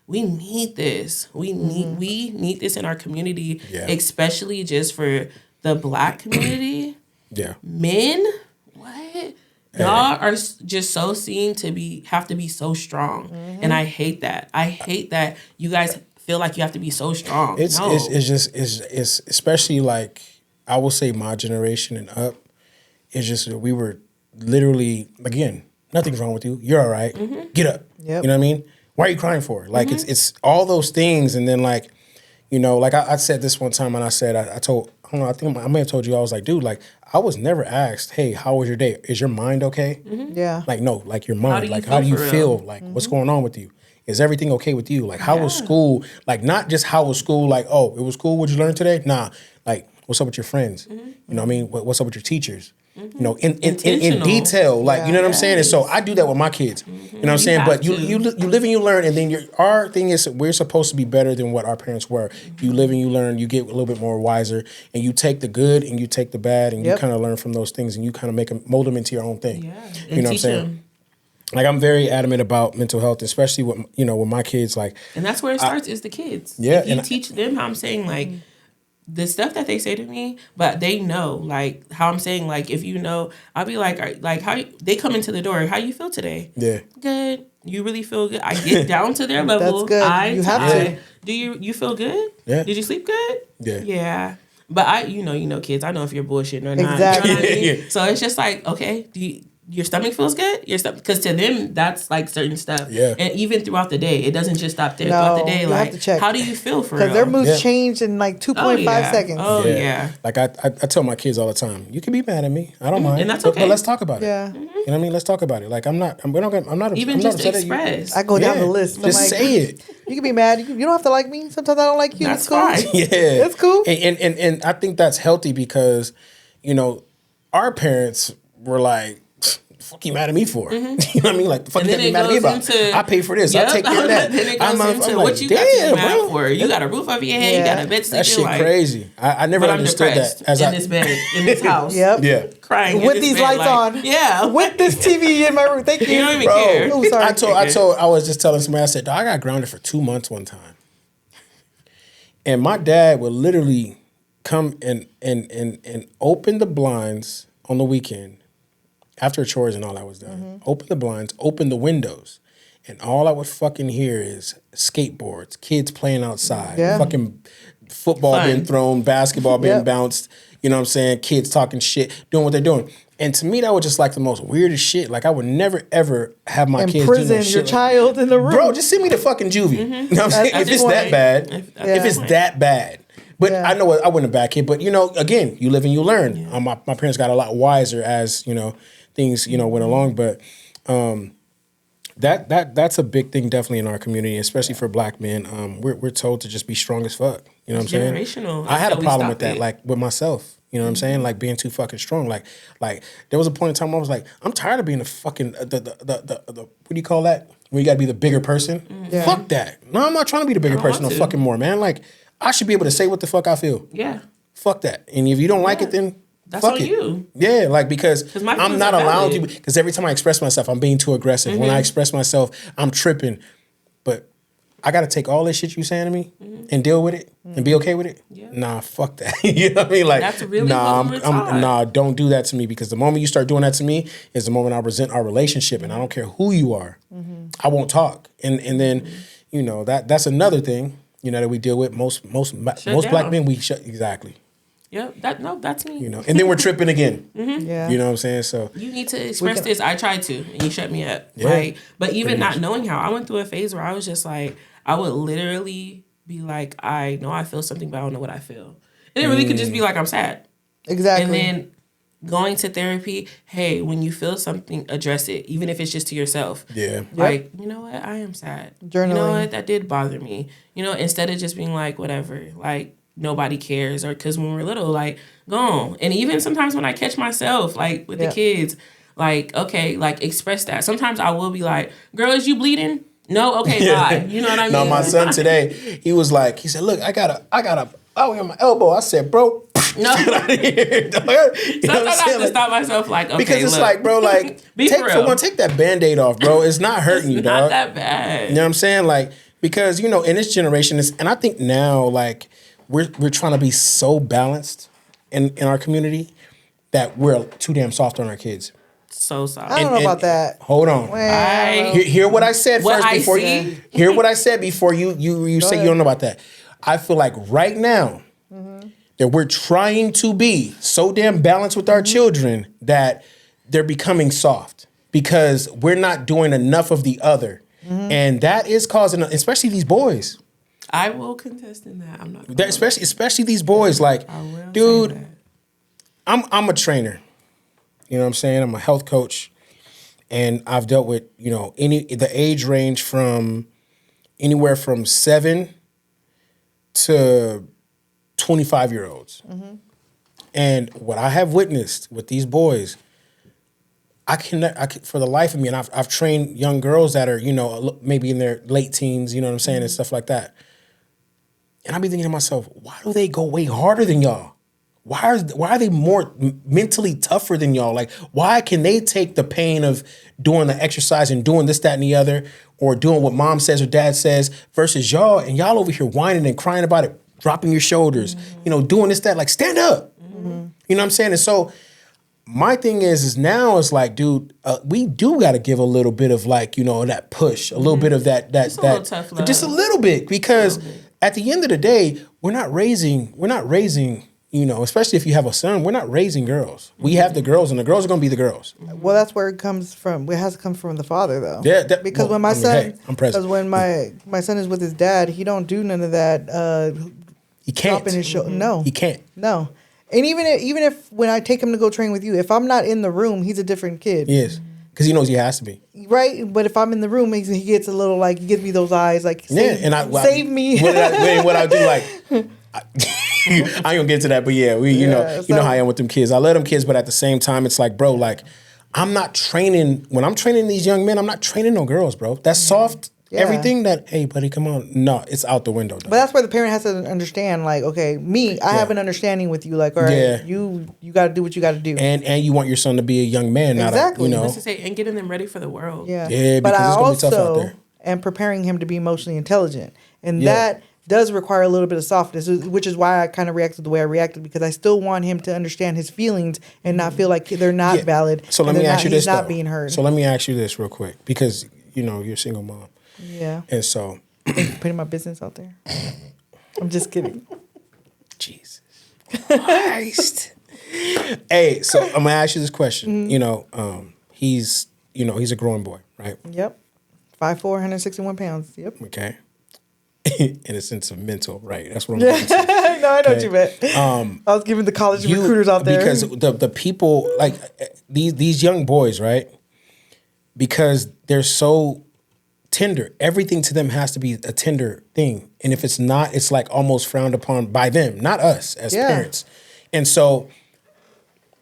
S4: we need this. We need this in our community, especially just for the Black community.
S1: Yeah.
S4: Men, what? Y'all are just so seen to have to be so strong, and I hate that. I hate that you guys feel like you have to be so strong.
S1: It's especially like, I will say my generation and up. It's just we were literally, again, nothing's wrong with you. You're all right. Get up.
S2: Yep.
S1: You know what I mean? Why are you crying for? Like it's all those things, and then like, you know, like I said this one time, and I said I told, I don't know, I think I may have told you, I was like, dude, like I was never asked, hey, how was your day? Is your mind okay?
S2: Yeah.
S1: Like no, like your mind,
S4: How do you
S1: like
S4: feel
S1: how do you
S4: for real?
S1: feel? Like what's going on with you? Is everything okay with you? Like how was school? Like not just how was school? Like oh, it was cool. What'd you learn today? Nah, like what's up with your friends? You know what I mean? What's up with your teachers? You know, in detail, like you know what I'm saying. And so I do that with my kids. You know what I'm saying. But you live and you learn, and then our thing is we're supposed to be better than what our parents were. You live and you learn. You get a little bit more wiser, and you take the good and you take the bad, and you kind of learn from those things, and you kind of mold them into your own thing.
S4: Yeah,
S1: you know what I'm saying. Like I'm very adamant about mental health, especially with with my kids. Like,
S4: and that's where it starts is the kids.
S1: Yeah,
S4: if you teach them how I'm saying like. The stuff that they say to me, but they know like how I'm saying, like if you know, I'll be like how they come into the door, how you feel today?
S1: Yeah,
S4: good. You really feel good? I get down to their level.
S2: That's good. You have to.
S4: Do you feel good?
S1: Yeah.
S4: Did you sleep good?
S1: Yeah.
S4: Yeah. But you know kids. I know if you're bullshitting or not.
S2: Exactly.
S4: You know what I mean? So it's just like, okay, your stomach feels good? Because to them, that's like certain stuff.
S1: Yeah.
S4: And even throughout the day, it doesn't just stop there.
S2: No,
S4: Throughout the day,
S2: you
S4: like,
S2: have to check.
S4: how do you feel for real?
S2: Because their moods change in like 2.5 seconds.
S4: Oh, yeah.
S1: Like I tell my kids all the time, you can be mad at me. I don't mind.
S4: And that's
S1: but
S4: okay.
S1: let's talk about it.
S2: Yeah.
S1: You know what I mean? Let's talk about it. Like I'm not
S4: Even
S1: I'm
S4: just
S1: not upset at you.
S4: express.
S2: I go down the list. I'm
S1: Just
S2: like,
S1: say it.
S2: You can be mad. You don't have to like me. Sometimes I don't like you.
S4: That's
S2: It's cool.
S4: fine.
S1: Yeah.
S2: It's cool.
S1: And I think that's healthy because, our parents were like, fuck you mad at me for? You know what I mean? Like, the fuck
S4: And
S1: you
S4: then
S1: be
S4: it
S1: mad at me
S4: goes
S1: about?
S4: into-
S1: I pay for this.
S4: Yep.
S1: I take care of that.
S4: Then it goes
S1: I'm
S4: into
S1: like,
S4: what you got to be
S2: damn,
S4: mad
S1: bro.
S4: for. You got a roof over your head. You got a bed to
S1: That
S4: sleep
S1: shit
S4: in. Like,
S1: crazy. I never
S4: but I'm
S1: understood
S4: depressed
S1: that.
S4: in this bed, in this house.
S2: Yep.
S1: Yeah.
S4: Crying in
S2: With
S4: this
S2: these
S4: bed,
S2: lights
S4: like,
S2: on.
S4: Yeah.
S2: With this TV in my room. Thank you.
S4: You don't even
S1: Bro,
S4: care.
S2: Oh, sorry.
S1: I was just telling somebody, I said, I got grounded for 2 months one time. And my dad would literally come and open the blinds on the weekend after chores and all that was done. Open the blinds, open the windows. And all I would fucking hear is skateboards, kids playing outside, fucking football being thrown, basketball being bounced, you know what I'm saying? Kids talking shit, doing what they're doing. And to me, that was just like the most weirdest shit. Like I would never ever have my kids do no
S2: Imprison
S1: shit
S2: your
S1: like-
S2: child in the room.
S1: Bro, just send me to fucking juvie. You know what I'm saying? If
S4: this
S1: it's that
S4: point.
S1: bad.
S4: Yeah.
S1: If it's that bad. But I know I wasn't a bad kid. But, again, you live and you learn.
S4: Yeah.
S1: My parents got a lot wiser as, things, went along. But that's a big thing definitely in our community, especially for Black men. We're told to just be strong as fuck. You know what I'm saying?
S4: Generational.
S1: I had a
S4: Until we
S1: problem
S4: stop
S1: with that,
S4: it.
S1: like with myself. You know what I'm saying? Like being too fucking strong. Like there was a point in time where I was like, I'm tired of being the fucking the what do you call that? When you gotta be the bigger person.
S2: Yeah.
S1: Fuck that. No, I'm not trying to be the bigger person no
S4: want to.
S1: fucking more, man. Like I should be able to say what the fuck I feel.
S4: Yeah.
S1: Fuck that. And if you don't like it, then
S4: That's
S1: fuck
S4: on
S1: it.
S4: you.
S1: Yeah, like because
S4: my
S1: I'm
S4: feelings
S1: not
S4: are
S1: allowed to.
S4: valid.
S1: Because every time I express myself, I'm being too aggressive. When I express myself, I'm tripping. But I got to take all this shit you saying to me and deal with it and be okay with it.
S4: Yeah.
S1: Nah, fuck that. You know what I mean? Like,
S4: That's really
S1: nah,
S4: what we're taught.
S1: nah, don't do that to me because the moment you start doing that to me is the moment I resent our relationship, and I don't care who you are. I won't talk. And then, that's another thing. That we deal with most Black
S4: down.
S1: men. We shut exactly.
S4: Yep. That's me.
S1: And then we're tripping again.
S2: Yeah.
S1: You know what I'm saying? So
S4: You need to express this. I tried to, and you shut me up.
S1: Yeah.
S4: Like, but even
S1: Pretty
S4: not
S1: much.
S4: knowing how, I went through a phase where I was just like, I would literally be like, I know I feel something, but I don't know what I feel. And it really could just be like, I'm sad.
S2: Exactly.
S4: And then going to therapy, hey, when you feel something, address it, even if it's just to yourself.
S1: Yeah.
S4: Like, you know what? I am sad.
S2: Journaling.
S4: You know what? That did bother me. You know, instead of just being like, whatever, like, nobody cares. Or because when we're little, like, go on. And even sometimes when I catch myself, like, with the kids, like, okay, like, express that. Sometimes I will be like, girl, is you bleeding? No? Okay, bye. You know what I mean?
S1: No, my son today, he said, look, I got a on my elbow. I said, bro,
S4: no.
S1: get out of here.
S4: Sometimes I have to stop myself, like, okay,
S1: because it's
S4: look,
S1: like, bro, like,
S4: be for real.
S1: take that Band-Aid off, bro. It's not hurting you, dog.
S4: Not that bad.
S1: You know what I'm saying? Like, because, you know, in this generation, and I think now, like, we're trying to be so balanced in our community that we're too damn soft on our kids.
S4: So soft.
S2: I don't know about that.
S1: Hold on. Hear what I said first before you hear what I said before you say you don't know about that. I feel like right now that we're trying to be so damn balanced with our children that they're becoming soft because we're not doing enough of the other. And that is causing, especially these boys.
S4: I will contest in that. I'm not.
S1: Especially these boys. Like, dude, I'm a trainer. You know what I'm saying? I'm a health coach, and I've dealt with, you know, the age range from anywhere from 7 to 25-year-olds. And what I have witnessed with these boys, I can for the life of me, and I've trained young girls that are, you know, maybe in their late teens, you know what I'm saying, and stuff like that. And I be thinking to myself, why do they go way harder than y'all? Why are they more mentally tougher than y'all? Like, why can they take the pain of doing the exercise and doing this, that, and the other, or doing what mom says or dad says, versus y'all, and y'all over here whining and crying about it, dropping your shoulders, you know, doing this, that, like, stand up. You know what I'm saying? And so my thing is now it's like, dude, we do got to give a little bit of, like, you know, that push, a little bit of that
S4: just a little tough love.
S1: Just a little bit, because at the end of the day, we're not raising, you know, especially if you have a son, we're not raising girls. We have the girls, and the girls are going to be the girls.
S2: Well, that's where it comes from. It has to come from the father, though.
S1: Yeah,
S2: because when my son,
S1: I'm present.
S2: Because when my son is with his dad, he don't do none of that.
S1: He can't.
S2: Dropping his shoulder. No,
S1: he can't.
S2: No, and even if when I take him to go train with you, if I'm not in the room, he's a different kid.
S1: He is, because he knows he has to be.
S2: Right, but if I'm in the room, he gets a little, like, he gives me those eyes, like, save me.
S1: What I do, like. I ain't gonna get to that, but yeah, you know how I am with them kids. I love them kids, but at the same time, it's like, bro, like, I'm not training. When I'm training these young men, I'm not training no girls, bro. That's soft. Yeah. Everything that, hey, buddy, come on. No, it's out the window. Though.
S2: But that's where the parent has to understand, like, okay, I have an understanding with you. Like, all right, you got to do what you got to do.
S1: And you want your son to be a young man,
S2: exactly.
S1: not a, you know.
S4: To say, and getting them ready for the world.
S2: Yeah,
S1: because
S2: but I
S1: it's going to be tough out
S2: also
S1: there.
S2: am preparing him to be emotionally intelligent. And that does require a little bit of softness, which is why I kind of reacted the way I reacted, because I still want him to understand his feelings and not feel like they're not valid.
S1: So let me ask you this,
S2: he's not being heard.
S1: So let me ask you this real quick, because, you know, you're a single mom.
S2: Yeah.
S1: And so.
S2: Putting my business out there. I'm just kidding.
S1: Jesus Christ. Hey, so I'm going to ask you this question. You know, he's a growing boy, right?
S2: Yep. 5'4", 161 pounds. Yep.
S1: Okay. In a sense of mental, right? That's what I'm getting to.
S2: No, I know what you meant. I was giving the college recruiters out there.
S1: Because the people, like, these young boys, right? Because they're so tender. Everything to them has to be a tender thing. And if it's not, it's like almost frowned upon by them, not us as parents. And so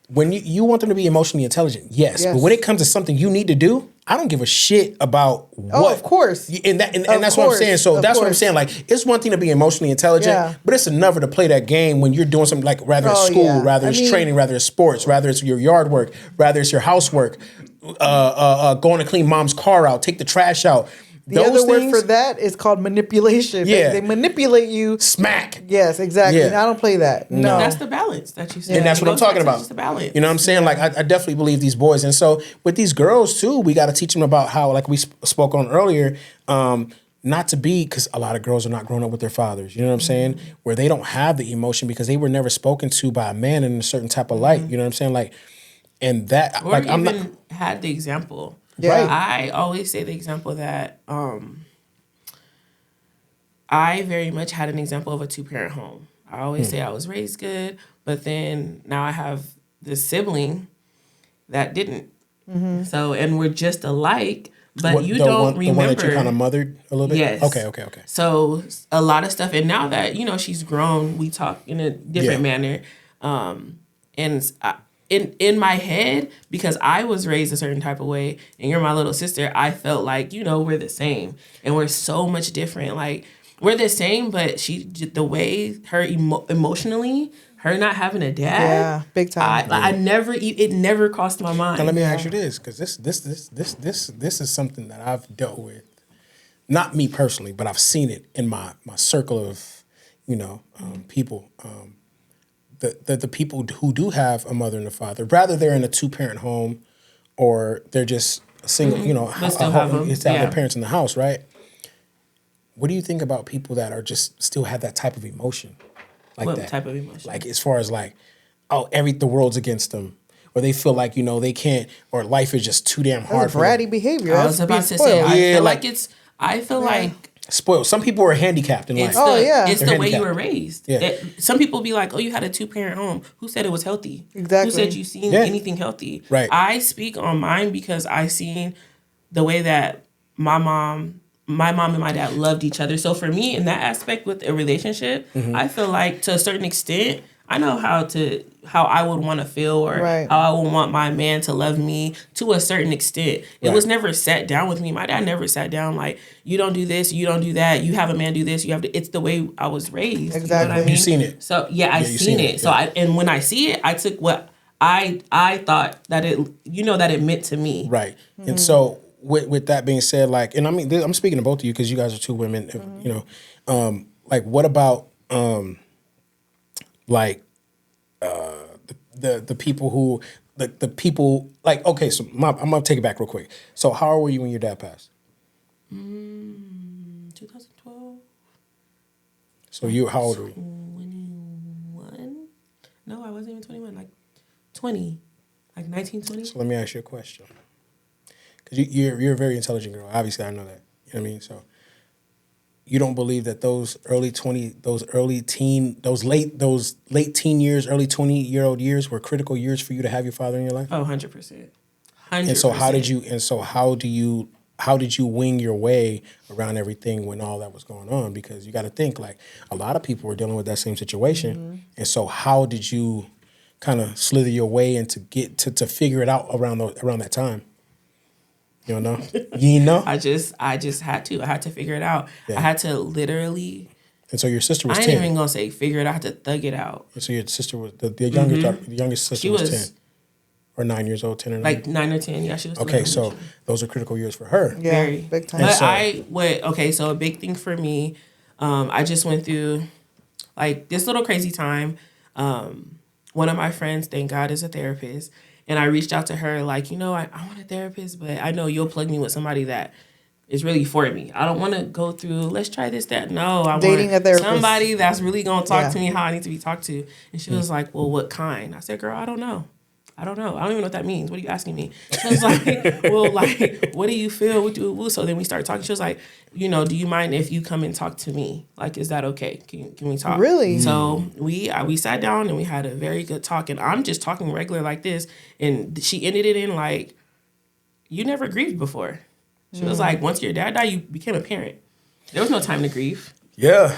S1: when you want them to be emotionally intelligent, yes. But when it comes to something you need to do, I don't give a shit about what.
S2: Oh, of course.
S1: And that's what I'm saying. So that's what I'm saying. Like, it's one thing to be emotionally intelligent, but it's another to play that game when you're doing something, like, rather it's school, rather it's training, rather it's sports, rather it's your yard work, rather it's your housework, going to clean mom's car out, take the trash out.
S2: The other word for that is called manipulation.
S1: Yeah.
S2: They manipulate you.
S1: Smack.
S2: Yes, exactly.
S1: Yeah.
S2: And I don't play that. No.
S4: That's the balance that you said.
S1: And that's what I'm talking about.
S4: Just the balance.
S1: You know what I'm saying? Like, I definitely believe these boys. And so with these girls too, we got to teach them about how, like we spoke on earlier, not to be, because a lot of girls are not growing up with their fathers. You know what I'm saying? Where they don't have the emotion because they were never spoken to by a man in a certain type of light. You know what I'm saying? Like, and that,
S4: or
S1: like,
S4: even
S1: I'm not
S4: had the example.
S2: Yeah.
S1: Right.
S4: I always say the example that I very much had an example of a 2-parent home. I always say I was raised good, but then now I have the sibling that didn't. So, and we're just alike, but
S1: What,
S4: you
S1: the
S4: don't
S1: one,
S4: remember.
S1: The one that you kind of mothered a little bit?
S4: Yes.
S1: Okay.
S4: So a lot of stuff, and now that, she's grown, we talk in a different manner. And in my head, because I was raised a certain type of way, and you're my little sister, I felt like, we're the same, and we're so much different. Like, we're the same, but the way her emotionally, her not having a dad,
S2: Yeah, big time.
S4: it never crossed my mind.
S1: Now let me ask you this, because this is something that I've dealt with, not me personally, but I've seen it in my circle of, people. The people who do have a mother and a father, rather they're in a 2-parent home, or they're just a single,
S4: But still have them.
S1: it's their parents in the house, right? What do you think about people that are just still have that type of emotion? Like
S4: What
S1: that?
S4: type of emotion?
S1: Like as far as like, oh, the world's against them. Or they feel like, they can't, or life is just too damn hard
S2: That's
S1: for
S2: bratty
S1: them.
S2: behavior.
S4: I was
S2: That's
S4: about
S2: being
S4: to say,
S2: spoiled.
S4: I feel like
S1: Spoiled. Some people are handicapped in life.
S4: it's
S1: They're
S4: the way you
S1: handicapped.
S4: were raised.
S1: Yeah.
S4: Some people be like, oh, you had a 2-parent home. Who said it was healthy?
S2: Exactly.
S4: Who said you seen
S1: Yeah.
S4: anything healthy?
S1: Right.
S4: I speak on mine because I seen the way that my mom and my dad loved each other. So for me, in that aspect with a relationship, I feel like to a certain extent, I know how I would want to feel, or
S2: Right.
S4: how I would want my man to love me to a certain extent. It was never sat down with me. My dad never sat down like, you don't do this, you don't do that, you have a man do this, you have to. It's the way I was raised.
S2: Exactly.
S4: You know what I mean?
S1: You've seen it.
S4: So yeah, I've seen it. So and when I see it, I took what I thought that it that it meant to me.
S1: Right. And so with that being said, like, and I mean, I'm speaking to both of you because you guys are two women, like what about the people who the people like, okay, so I'm gonna take it back real quick. So how old were you when your dad passed?
S4: 2012.
S1: So how old were you?
S4: 21? No, I wasn't even 21. Like 20, like 19, 20.
S1: So let me ask you a question. Because you're a very intelligent girl. Obviously, I know that. You know what I mean? So you don't believe that those late teen years, early 20-year-old years were critical years for you to have your father in your life?
S4: Oh, 100%.
S1: And so how did you wing your way around everything when all that was going on? Because you got to think, like, a lot of people were dealing with that same situation. And so how did you kind of slither your way and to get to figure it out around that time? You don't know? You know?
S4: I just had to. I had to figure it out.
S1: Yeah.
S4: I had to literally.
S1: And so your sister was
S4: I
S1: 10.
S4: ain't even gonna say figure it out. I had to thug it out.
S1: And so your sister was the youngest sister
S4: She
S1: was
S4: was
S1: 10 or 9 years old, 10 or 9.
S4: Like 9 or 10. Yeah, she was.
S1: Okay, so those are critical years for her.
S2: Yeah,
S4: Very
S2: big time.
S4: But
S1: so-
S4: so a big thing for me, I just went through like this little crazy time. One of my friends, thank God, is a therapist. And I reached out to her like, I want a therapist, but I know you'll plug me with somebody that is really for me. I don't want to go through, let's try this, that. No, I
S2: Dating
S4: want
S2: a therapist.
S4: somebody that's really going to talk to
S2: Yeah.
S4: me how I need to be talked to. And she was like, well, what kind? I said, girl, I don't know. I don't even know what that means. What are you asking me? She was like, well, like, what do you feel? So then we started talking. She was like, do you mind if you come and talk to me? Like, is that okay? Can we talk?
S2: Really?
S4: So we sat down and we had a very good talk. And I'm just talking regular like this. And she ended it in like, you never grieved before. She was like, once your dad died, you became a parent. There was no time to grieve.
S1: Yeah.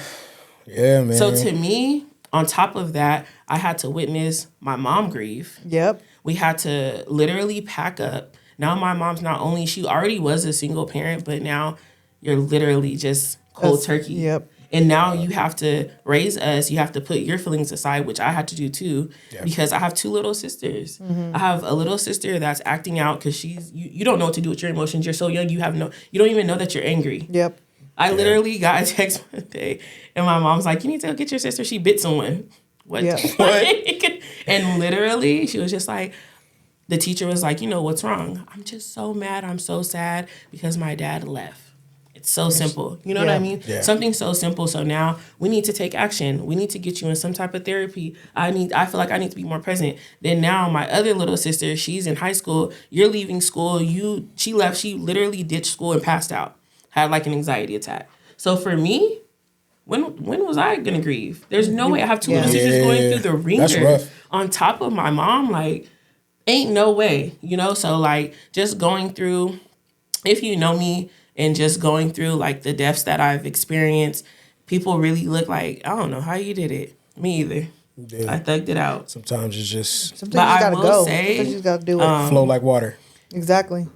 S1: Yeah, man.
S4: So to me, on top of that, I had to witness my mom grieve.
S2: Yep.
S4: We had to literally pack up. Now my mom's not only, she already was a single parent, but now you're literally just cold turkey.
S2: Yep.
S4: And now you have to raise us. You have to put your feelings aside, which I had to do too, because I have 2 little sisters. I have a little sister that's acting out because you don't know what to do with your emotions. You're so young. You don't even know that you're angry.
S2: Yep.
S4: I literally got a text one day, and my mom's like, "You need to go get your sister. She bit someone." What?
S2: Yeah.
S4: And literally, she was just like, the teacher was like, "What's wrong?" I'm just so mad. I'm so sad because my dad left. It's so simple. You know what I mean?
S1: Yeah.
S4: Something so simple. So now we need to take action. We need to get you in some type of therapy. I feel like I need to be more present. Then now my other little sister, she's in high school. You're leaving school. She left. She literally ditched school and passed out. Had like an anxiety attack. So for me, when was I gonna grieve? There's no way. I have two little
S2: Yeah.
S4: sisters going through the
S1: That's
S4: ringer
S1: rough.
S4: on top of my mom. Like, ain't no way, you know? So, like, just going through, if you know me, and just going through, like, the deaths that I've experienced, people really look like, I don't know how you did it. Me either.
S1: Yeah.
S4: I thugged it out.
S1: Sometimes it's just
S2: Sometimes
S4: But
S2: you
S4: I
S2: gotta
S4: will
S2: go.
S4: say,
S2: Sometimes you just gotta do it.
S1: flow like water.
S2: Exactly.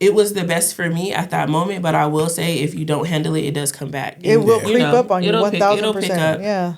S4: It was the best for me at that moment, but I will say if you don't handle it, it does come back.
S2: It will
S4: You
S2: creep
S4: know,
S2: up on you
S4: it'll
S2: 1,000%.
S4: pick up.
S2: Yeah.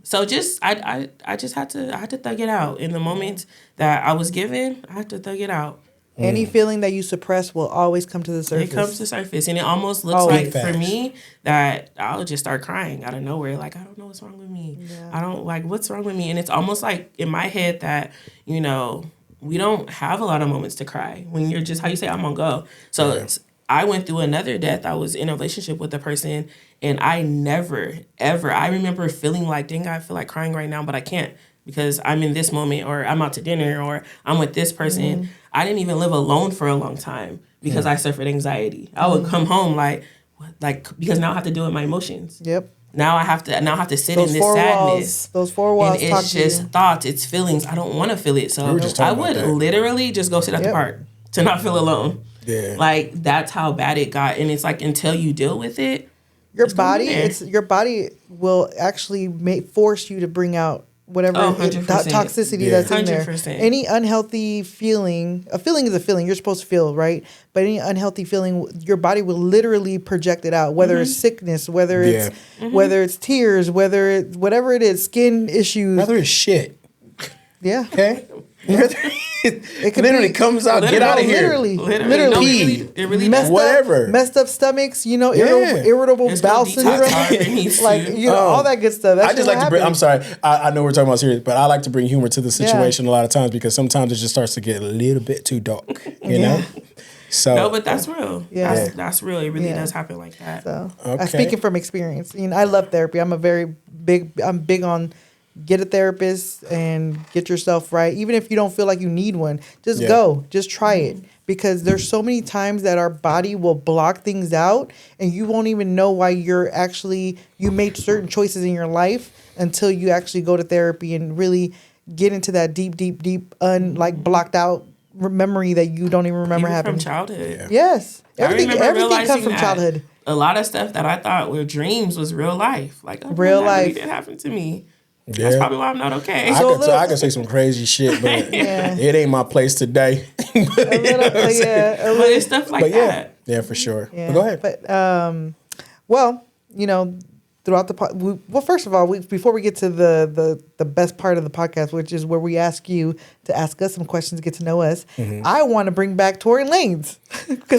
S4: So just I just had to thug it out. In the moment that I was given, I had to thug it out.
S2: Any feeling that you suppress will always come to the surface.
S4: It comes to surface, and it almost looks
S2: Oh,
S4: like
S1: facts.
S4: for me that I'll just start crying out of nowhere. Like, I don't know what's wrong with me.
S2: Yeah.
S4: I don't like what's wrong with me, and it's almost like in my head that, you know, we don't have a lot of moments to cry when you're just, how you say, I'm on go. So I went through another death. I was in a relationship with a person, and I never ever, I remember feeling like, dang, I feel like crying right now, but I can't, because I'm in this moment, or I'm out to dinner, or I'm with this person. I didn't even live alone for a long time because I suffered anxiety. I would come home like, what? Like, because now I have to deal with my emotions.
S2: Yep.
S4: Now I have to sit
S2: Those
S4: in this
S2: four
S4: sadness.
S2: walls. Those four walls
S4: And
S2: talk
S4: it's
S2: to
S4: just
S2: you.
S4: thoughts, it's feelings. I don't want to feel it. So
S1: were just
S4: I
S1: talking
S4: would
S1: about that.
S4: literally just go sit at the
S2: Yep.
S4: park to not feel alone.
S1: Yeah.
S4: Like, that's how bad it got. And it's like, until you deal with it,
S2: Your
S4: it's gonna be
S2: body,
S4: there.
S2: your body will actually force you to bring out whatever
S4: Oh,
S2: that
S4: 100%.
S2: toxicity
S1: Yeah.
S2: that's in there.
S4: 100%.
S2: Any unhealthy feeling, a feeling is a feeling. You're supposed to feel, right? But any unhealthy feeling, your body will literally project it out. Whether it's sickness, whether it's whether it's tears, whatever it is, skin issues.
S1: Rather it's shit.
S2: Yeah,
S1: Okay. It
S2: could
S1: literally
S2: be-
S1: comes out. Get out of here.
S2: literally.
S4: No, it really
S2: Messed
S4: does.
S1: Whatever.
S2: messed up stomachs. You know,
S1: Yeah.
S2: irritable
S4: It's
S2: bowel
S4: gonna detox
S2: syndrome.
S4: however it needs to.
S2: Like, you know, all that good stuff. That's
S1: I just like to bring. I'm
S2: sorry.
S1: sorry. I know we're talking about serious, but I like to bring humor to the situation a lot of times because sometimes it just starts to get a little bit too dark. You know. So
S4: No, but that's real.
S2: Yeah.
S4: That's real. It really
S2: Yeah.
S4: does happen like that.
S2: So,
S1: Okay.
S2: speaking from experience, you know, I love therapy. I'm big on get a therapist and get yourself right. Even if you don't feel like you need one, just go, just try it. Because there's so many times that our body will block things out and you won't even know why you made certain choices in your life until you actually go to therapy and really get into that deep, blocked out memory that you don't even remember
S4: Even
S2: happening.
S4: from childhood.
S2: Yes.
S4: I remember
S2: Everything comes
S4: realizing
S2: from
S4: that
S2: childhood.
S4: a lot of stuff that I thought were dreams was real life. Like, oh,
S2: Real
S4: that
S2: life.
S4: really did happen to me. That's
S1: Yeah.
S4: probably why I'm not okay.
S1: I could say some crazy shit, but
S2: Yeah.
S1: it ain't my place today.
S2: A little, yeah, a
S4: But
S2: little-
S4: it's stuff like
S1: But yeah,
S4: that.
S1: yeah, for sure.
S2: Yeah.
S1: But go ahead.
S2: But well, you know, throughout the first of all, before we get to the best part of the podcast, which is where we ask you to ask us some questions, get to know us. I want to bring back Tory Lanez.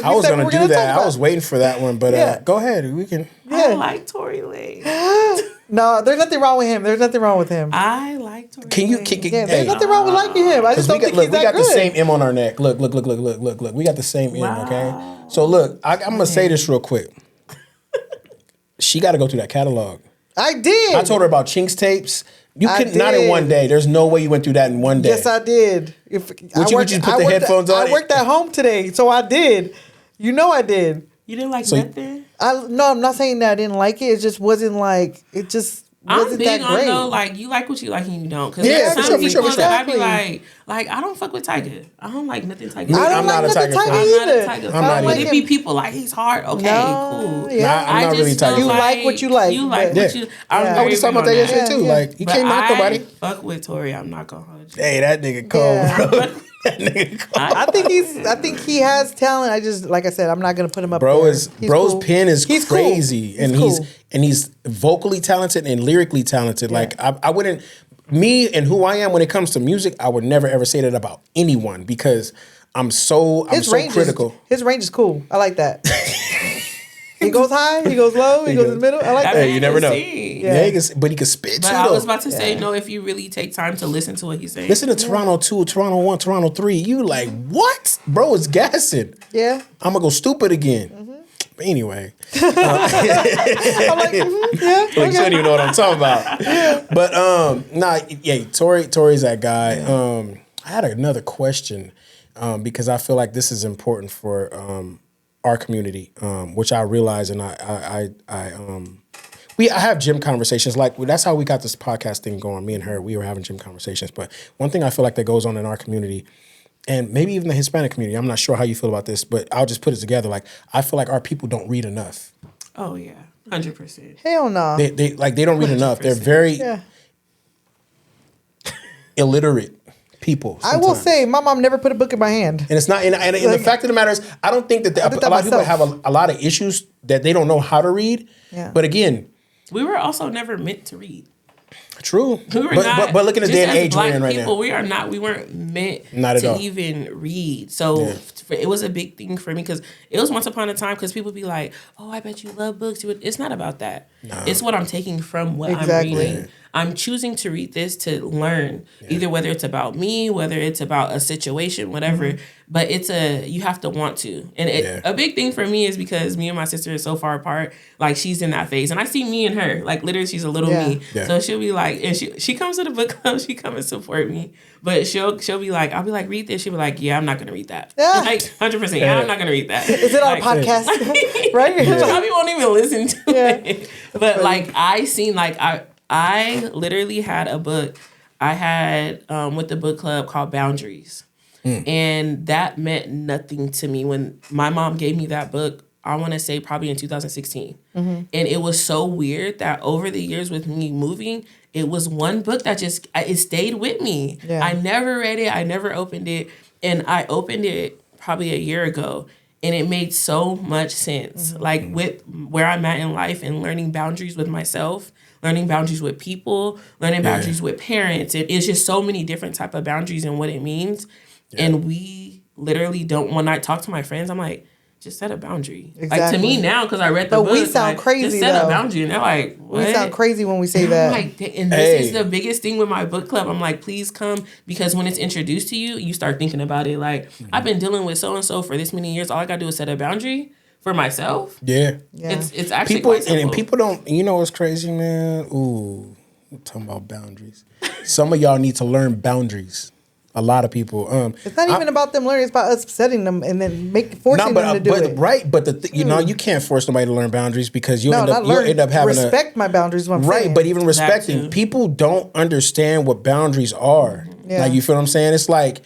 S1: I was going to do that. I was waiting for that one, but
S2: Yeah.
S1: go ahead. We can.
S4: I like Tory Lanez.
S2: No, there's nothing wrong with him. There's nothing wrong with him.
S4: I like Tory
S1: Can you?
S4: Lanez.
S2: Yeah,
S1: Hey,
S2: there's nothing wrong with liking him. I just
S1: we
S2: don't think
S1: got,
S2: he's that
S1: we got
S2: good.
S1: the same M on our neck. Look. We got the same M. Okay. So look, I'm gonna say this real quick. She got to go through that catalog.
S2: I did.
S1: I told her about Chinks tapes. You
S2: I
S1: could not in
S2: did.
S1: one day. There's no way you went through that in one day.
S2: Yes, I did.
S1: Would you put the headphones on?
S2: I worked at home today, so I did. You know I did.
S4: You didn't like
S1: So-
S4: nothing?
S2: No, I'm not saying that I didn't like it. It just wasn't like it just
S4: I'm
S2: wasn't
S4: big
S2: that
S4: on
S2: great.
S4: though, like you like what you like and you don't. Cause
S1: Yeah,
S4: there's
S1: for
S4: some
S1: sure, for sure,
S4: people
S1: for
S4: that I
S2: sure.
S4: be like I don't fuck with Tiger. I don't like nothing Tiger.
S2: I don't
S1: I'm
S2: like
S1: not a
S2: nothing
S1: Tiger fan.
S4: I'm not
S2: either.
S4: a Tiger
S1: I'm
S4: fan.
S1: not
S4: But
S1: either.
S4: it be people like he's hard. Okay,
S2: No,
S4: cool.
S2: yeah.
S1: Nah, I'm not
S4: just
S1: really Tiger
S4: feel
S1: fan.
S2: You like what you like,
S4: You like
S2: but-
S4: what
S1: Yeah.
S4: you. I'm
S2: Yeah.
S1: I
S4: very
S1: was just talking
S4: big
S1: about
S4: on
S1: that yesterday too.
S2: Yeah.
S1: Like you
S4: But
S1: can't knock
S4: I
S1: nobody.
S4: fuck with Tory. I'm not gonna hold you.
S1: Hey, that nigga cold,
S2: Yeah.
S1: bro. That nigga cold.
S2: I think he has talent. I just like I said, I'm not gonna put him up.
S1: Bro
S2: there.
S1: is
S2: He's
S1: bro's
S2: cool.
S1: pen is
S2: He's cool.
S1: crazy, and
S2: cool.
S1: he's vocally talented and lyrically talented. Like I wouldn't, me and who I am when it comes to music, I would never ever say that about anyone because I'm so critical.
S2: His range is cool. I like that. He goes high, he goes low, he goes in the middle. I like
S4: That
S2: that.
S1: Hey, you never know.
S4: see.
S1: Yeah, but he can spit
S4: But
S1: too.
S4: I
S1: though.
S4: was about to say no. If you really take time to listen to what he's saying,
S1: Listen to Toronto 2, Toronto 1, Toronto 3. You like, what? Bro, it's gassing.
S2: Yeah.
S1: I'm going to go stupid again. But anyway.
S2: I'm like, yeah.
S1: Like, you don't even know what I'm talking about. But, Tory's that guy. I had another question because I feel like this is important for our community, which I realize and I have gym conversations. Like that's how we got this podcast thing going. Me and her, we were having gym conversations. But one thing I feel like that goes on in our community, and maybe even the Hispanic community, I'm not sure how you feel about this, but I'll just put it together. Like I feel like our people don't read enough.
S4: Oh yeah, 100%.
S2: Hell no.
S1: They don't read enough. They're very illiterate people. Sometimes.
S2: I will say, my mom never put a book in my hand.
S1: And it's not. And the fact of the matter is, I don't think that a lot of people have a lot of issues that they don't know how to read.
S2: Yeah.
S1: But again,
S4: we were also never meant to read.
S1: True.
S4: We were not,
S1: but look at the day and age
S4: Black
S1: we're in right
S4: people,
S1: now.
S4: We weren't meant
S1: not
S4: to even read. So it was a big thing for me because it was once upon a time because people be like, oh, I bet you love books. It's not about that. No. It's what I'm taking from what I'm reading. Yeah. I'm choosing to read this to learn, either whether it's about me, whether it's about a situation, whatever. Mm-hmm. But you have to want to. And a big thing for me is because me and my sister are so far apart, like she's in that phase. And I see me and her, like literally she's a little me. Yeah. So she'll be like, and she comes to the book club, she come and support me. But she'll be like, I'll be like, read this. She'll be like, yeah, I'm not going to read that. Yeah. Like 100%, yeah, I'm not going to read that.
S2: Is it on a podcast? Right?
S4: Probably won't even listen to it. But like I literally had a book I had with the book club called Boundaries. And that meant nothing to me when my mom gave me that book, I want to say probably in 2016. Mm-hmm. And it was so weird that over the years with me moving, it was one book that it stayed with me. Yeah. I never read it. I never opened it. And I opened it probably a year ago. And it made so much sense. Mm-hmm. Like with where I'm at in life and learning boundaries with myself, learning boundaries with people, learning boundaries with parents. It's just so many different type of boundaries and what it means. Yeah. And we literally don't, when I talk to my friends, I'm like, just set a boundary. Exactly. Like to me now, because I read the book.
S2: But we sound crazy
S4: just set a boundary. And they're like, what?
S2: We sound crazy when we say that.
S4: Like, and this is the biggest thing with my book club. I'm like, please come. Because when it's introduced to you, you start thinking about it. Like, I've been dealing with so-and-so for this many years. All I got to do is set a boundary for myself.
S1: Yeah.
S4: It's actually quite simple.
S1: And people don't, you know what's crazy, man? Ooh, we're talking about boundaries. Some of y'all need to learn boundaries. A lot of people.
S2: It's not even about them learning. It's about us setting them and then forcing them to do it.
S1: Right, but you can't force somebody to learn boundaries because you'll end up having
S2: respect my boundaries. What I'm saying.
S1: But even respecting, people don't understand what boundaries are. Yeah. Like, you feel what I'm saying? It's like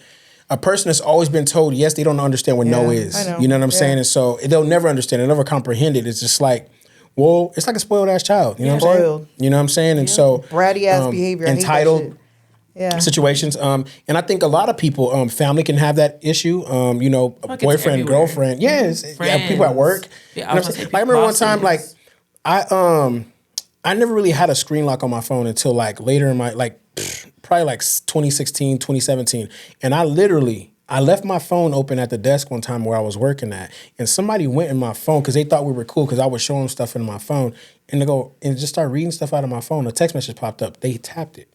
S1: a person that's always been told yes, they don't understand what no is. I know. You know what I'm saying? And so they'll never understand. They'll never comprehend it. It's just like, well, it's like a spoiled ass child. You know what I'm saying? You know what I'm saying? And so
S2: bratty ass behavior.
S1: Entitled. Situations. And I think a lot of people, family can have that issue. Boyfriend, girlfriend. Yes. Yeah, people at work. Yeah, I remember one time, like, I never really had a screen lock on my phone until like later in my, probably like 2016, 2017. And I left my phone open at the desk one time where I was working at, and somebody went in my phone because they thought we were cool because I was showing them stuff in my phone, and they go and just start reading stuff out of my phone. A text message popped up. They tapped it.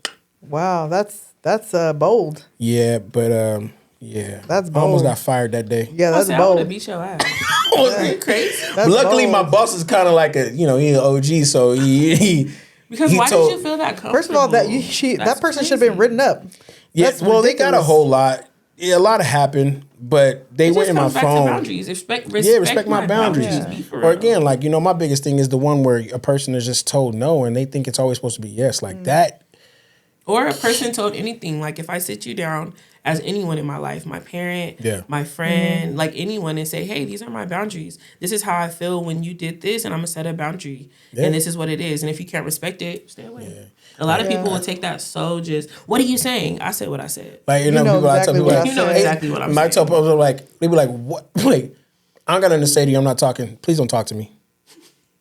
S2: Wow, that's bold.
S1: Yeah, but
S2: that's bold.
S1: I almost got fired that day.
S2: Yeah, that's bold.
S4: I beat your ass. Are you crazy?
S1: Luckily, my boss is kind of like he's an OG, so he
S4: because why did you feel that comfortable?
S2: First of all, that person should have been written up.
S1: Yeah, they got a whole lot. Yeah, a lot happened, but they went in my phone.
S4: Boundaries. Respect
S1: my boundaries. Yeah. Or again, like, my biggest thing is the one where a person is just told no and they think it's always supposed to be yes, like that.
S4: Or a person told anything. Like, if I sit you down as anyone in my life, my parent, my friend, like anyone, and say, hey, these are my boundaries. This is how I feel when you did this, and I'm going to set a boundary. Yeah. And this is what it is. And if you can't respect it, stay away. Yeah. A lot of people will take that so just, what are you saying? I said what I said.
S1: Like, people, I tell people,
S4: you know exactly what I'm saying.
S1: I tell people, like, they be like, what? Like, I don't got nothing to say to you. I'm not talking. Please don't talk to me.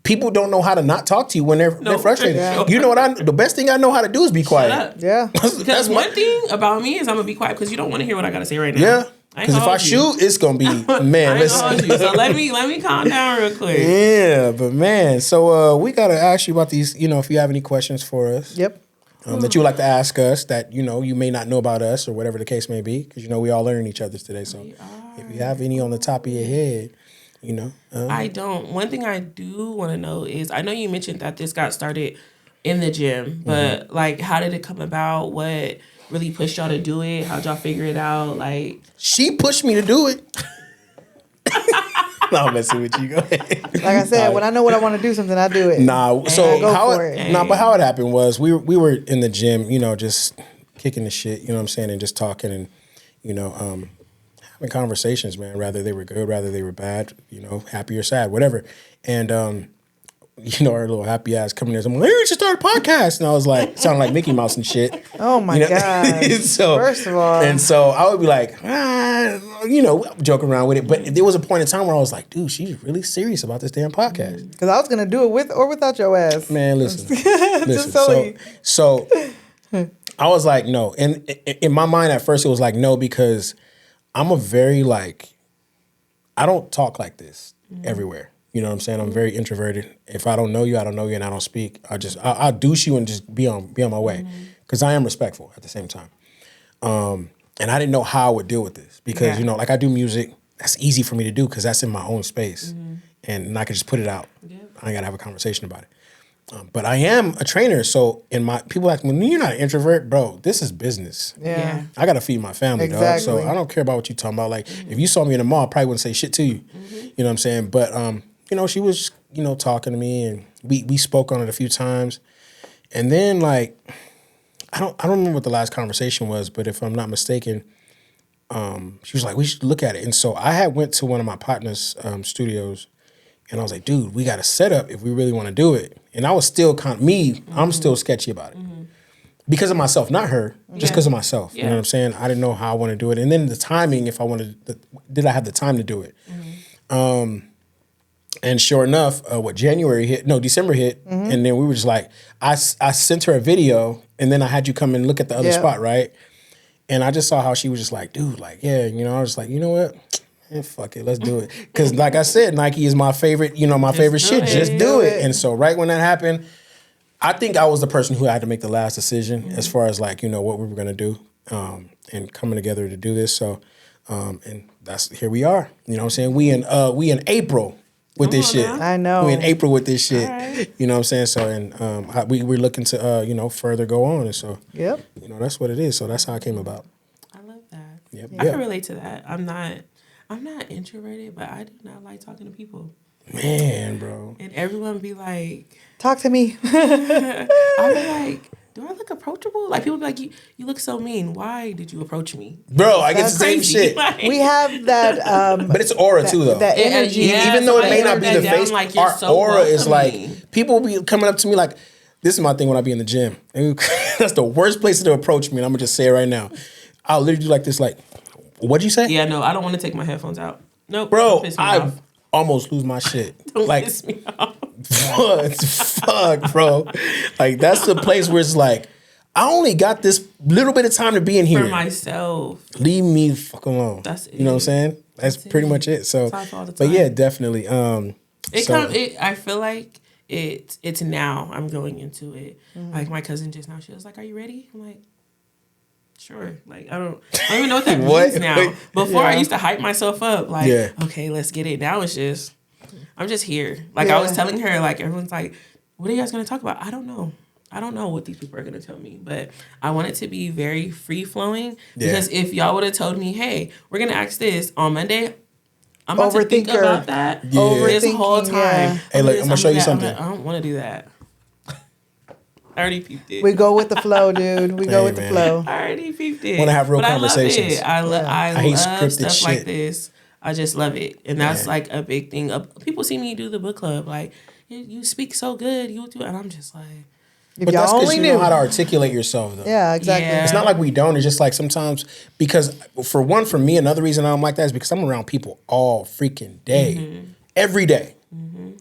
S1: People don't know how to not talk to you when they're frustrated. Yeah. You know what? The best thing I know how to do is be quiet.
S4: Shut up.
S2: Yeah.
S4: Because one thing about me is I'm gonna be quiet because you don't want to hear what I gotta say right now.
S1: Yeah. Because if I shoot, it's gonna be listen.
S4: So let me calm down real quick.
S1: Yeah, but man, so we gotta ask you about these. If you have any questions for us.
S2: Yep.
S1: That you would like to ask us that you may not know about us or whatever the case may be, because we all learn each other's today. So if you have any on the top of your head.
S4: I don't. One thing I do want to know is, I know you mentioned that this got started in the gym, but like, how did it come about? What really pushed y'all to do it? How'd y'all figure it out? Like,
S1: she pushed me to do it. No, I'm messing with you. Go ahead.
S2: Like I said, when I know what I want to do something, I do it.
S1: Nah, so
S2: go
S1: how
S2: for
S1: it,
S2: it.
S1: nah, but how it happened was we were in the gym, you know, just kicking the shit, you know what I'm saying, and just talking and, you know, having conversations, man, whether they were good, whether they were bad, you know, happy or sad, whatever. And you know, our little happy ass coming in, I'm like, hey, we should start a podcast. And I was like, sounding like Mickey Mouse and shit.
S2: Oh my God.
S1: So,
S2: first of all.
S1: And so I would be like, you know, joke around with it. But there was a point in time where I was like, dude, she's really serious about this damn podcast.
S2: Because I was going to do it with or without your ass.
S1: Man, listen.
S2: Just tell
S1: So I was like, no. And in my mind at first, it was like, no, because I'm a very like, I don't talk like this everywhere. You know what I'm saying? I'm very introverted. If I don't know you, I don't know you, and I don't speak. I'll douche you and just be on my way, because I am respectful at the same time. And I didn't know how I would deal with this because you know, like I do music. That's easy for me to do because that's in my own space, and I can just put it out. Yep. I ain't gotta have a conversation about it. But I am a trainer, so people ask me, "You're not an introvert, bro. This is business.
S2: Yeah.
S1: I gotta feed my family, dog. So I don't care about what you talking about. Like if you saw me in the mall, I probably wouldn't say shit to you. You know what I'm saying? But you know, she was, you know, talking to me, and we spoke on it a few times. And then, like, I don't remember what the last conversation was, but if I'm not mistaken, she was like, we should look at it. And so I had went to one of my partner's studios, and I was like, dude, we got a setup if we really want to do it. And I was still I'm still sketchy about it. Because of myself, not her, just because of myself. You know what I'm saying? I didn't know how I want to do it. And then the timing, if I wanted, did I have the time to do it? And sure enough, December hit, and then we were just like, I sent her a video, and then I had you come and look at the other spot, right? And I just saw how she was just like, dude, like, yeah, you know, I was like, you know what? Man, fuck it, let's do it. Because like I said, Nike is my favorite, you know, my favorite shit. Just do it. And so right when that happened, I think I was the person who had to make the last decision as far as like, you know, what we were going to do and coming together to do this. So, and here we are. You know what I'm saying? We in April. With this shit.
S2: I know.
S1: We in April with this shit.
S2: Right.
S1: You know what I'm saying? So, and we're looking to, you know, further go on. And so, you know, that's what it is. So that's how it came about.
S4: I love that.
S1: Yep.
S4: I can relate to that. I'm not introverted, but I do not like talking to people.
S1: Man, bro.
S4: And everyone be like,
S2: talk to me.
S4: I'll be like, do I look approachable? Like people be like, you look so mean. Why did you approach me?
S1: Bro, I get the same shit.
S4: Like,
S2: We have that.
S1: But it's aura too, though.
S2: That energy.
S1: Even though it may not be the face,
S4: like,
S1: our
S4: so
S1: aura is
S4: welcoming.
S1: like, people be coming up to me like, this is my thing when I be in the gym. And that's the worst place to approach me, and I'm going to just say it right now. I'll literally do like this, like, what'd you say?
S4: Yeah, no, I don't want to take my headphones out. Nope.
S1: Bro,
S4: Piss me
S1: I
S4: off.
S1: almost lose my shit.
S4: Don't
S1: like,
S4: piss me off.
S1: fuck, bro. Like, that's the place where it's like, I only got this little bit of time to be in here.
S4: For myself.
S1: Leave me the fuck alone.
S4: That's it.
S1: You know what I'm saying? That's pretty much it. So, but yeah, definitely.
S4: I feel like it's now I'm going into it. Like my cousin just now, she was like, "Are you ready?" I'm like, "Sure." Like I don't even know what that means now. Before I used to hype myself up, like, okay, let's get it. Now it's just I'm just here. Like I was telling her, like everyone's like, "What are you guys gonna talk about?" I don't know. I don't know what these people are going to tell me, but I want it to be very free-flowing because if y'all would have told me, hey, we're going to ask this on Monday, I'm about to think about that this whole time.
S2: Yeah.
S1: Hey, look, I'm going to show you something.
S4: I don't want to do that. I already peeped it.
S2: We go with the flow, dude. We go with the flow.
S4: I already peeped it.
S1: Want to have real conversations.
S4: I love
S1: hate
S4: stuff
S1: scripted shit
S4: like this. I just love it. And that's like a big thing. People see me do the book club. Like, you speak so good. You do, and I'm just like...
S2: If
S1: but
S2: y'all
S1: that's because
S2: only
S1: you
S2: knew
S1: know how to articulate yourself, though.
S2: Yeah, exactly.
S4: Yeah.
S1: It's not like we don't. It's just like sometimes, because for me, another reason I don't like that is because I'm around people all freaking day. Every day.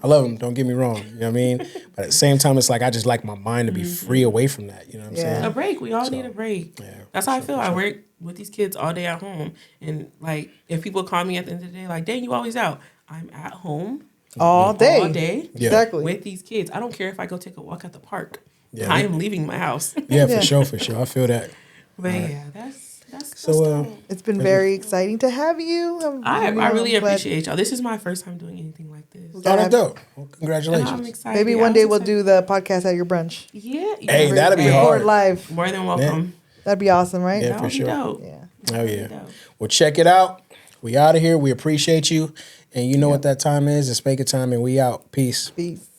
S1: I love them, don't get me wrong. You know what I mean? But at the same time, it's like I just like my mind to be free away from that. You know what I'm saying?
S4: A break. We all need a break. Yeah, that's how I feel. I work with these kids all day at home. And like, if people call me at the end of the day, like, dang, you always out. I'm at home.
S2: All day.
S4: All day.
S2: Exactly.
S4: With these kids. I don't care if I go take a walk at the park.
S1: Yeah.
S4: I am leaving my house.
S1: Yeah, for sure. I feel that.
S4: But yeah, that's
S1: so.
S2: It's been very exciting to have you.
S4: I really appreciate y'all. This is my first time doing anything like this.
S1: Oh, that's dope. Well, congratulations.
S4: I'm excited.
S2: Maybe one day we'll do the podcast at your brunch.
S4: Yeah.
S1: Hey, that'd be hard.
S2: Live.
S4: More than welcome.
S2: That'd be awesome, right?
S1: Yeah, for sure.
S4: Dope.
S2: Yeah.
S1: Oh yeah. Well, check it out. We out of here. We appreciate you. And you know what that time is? It's Spaker time, and we out. Peace.
S2: Peace.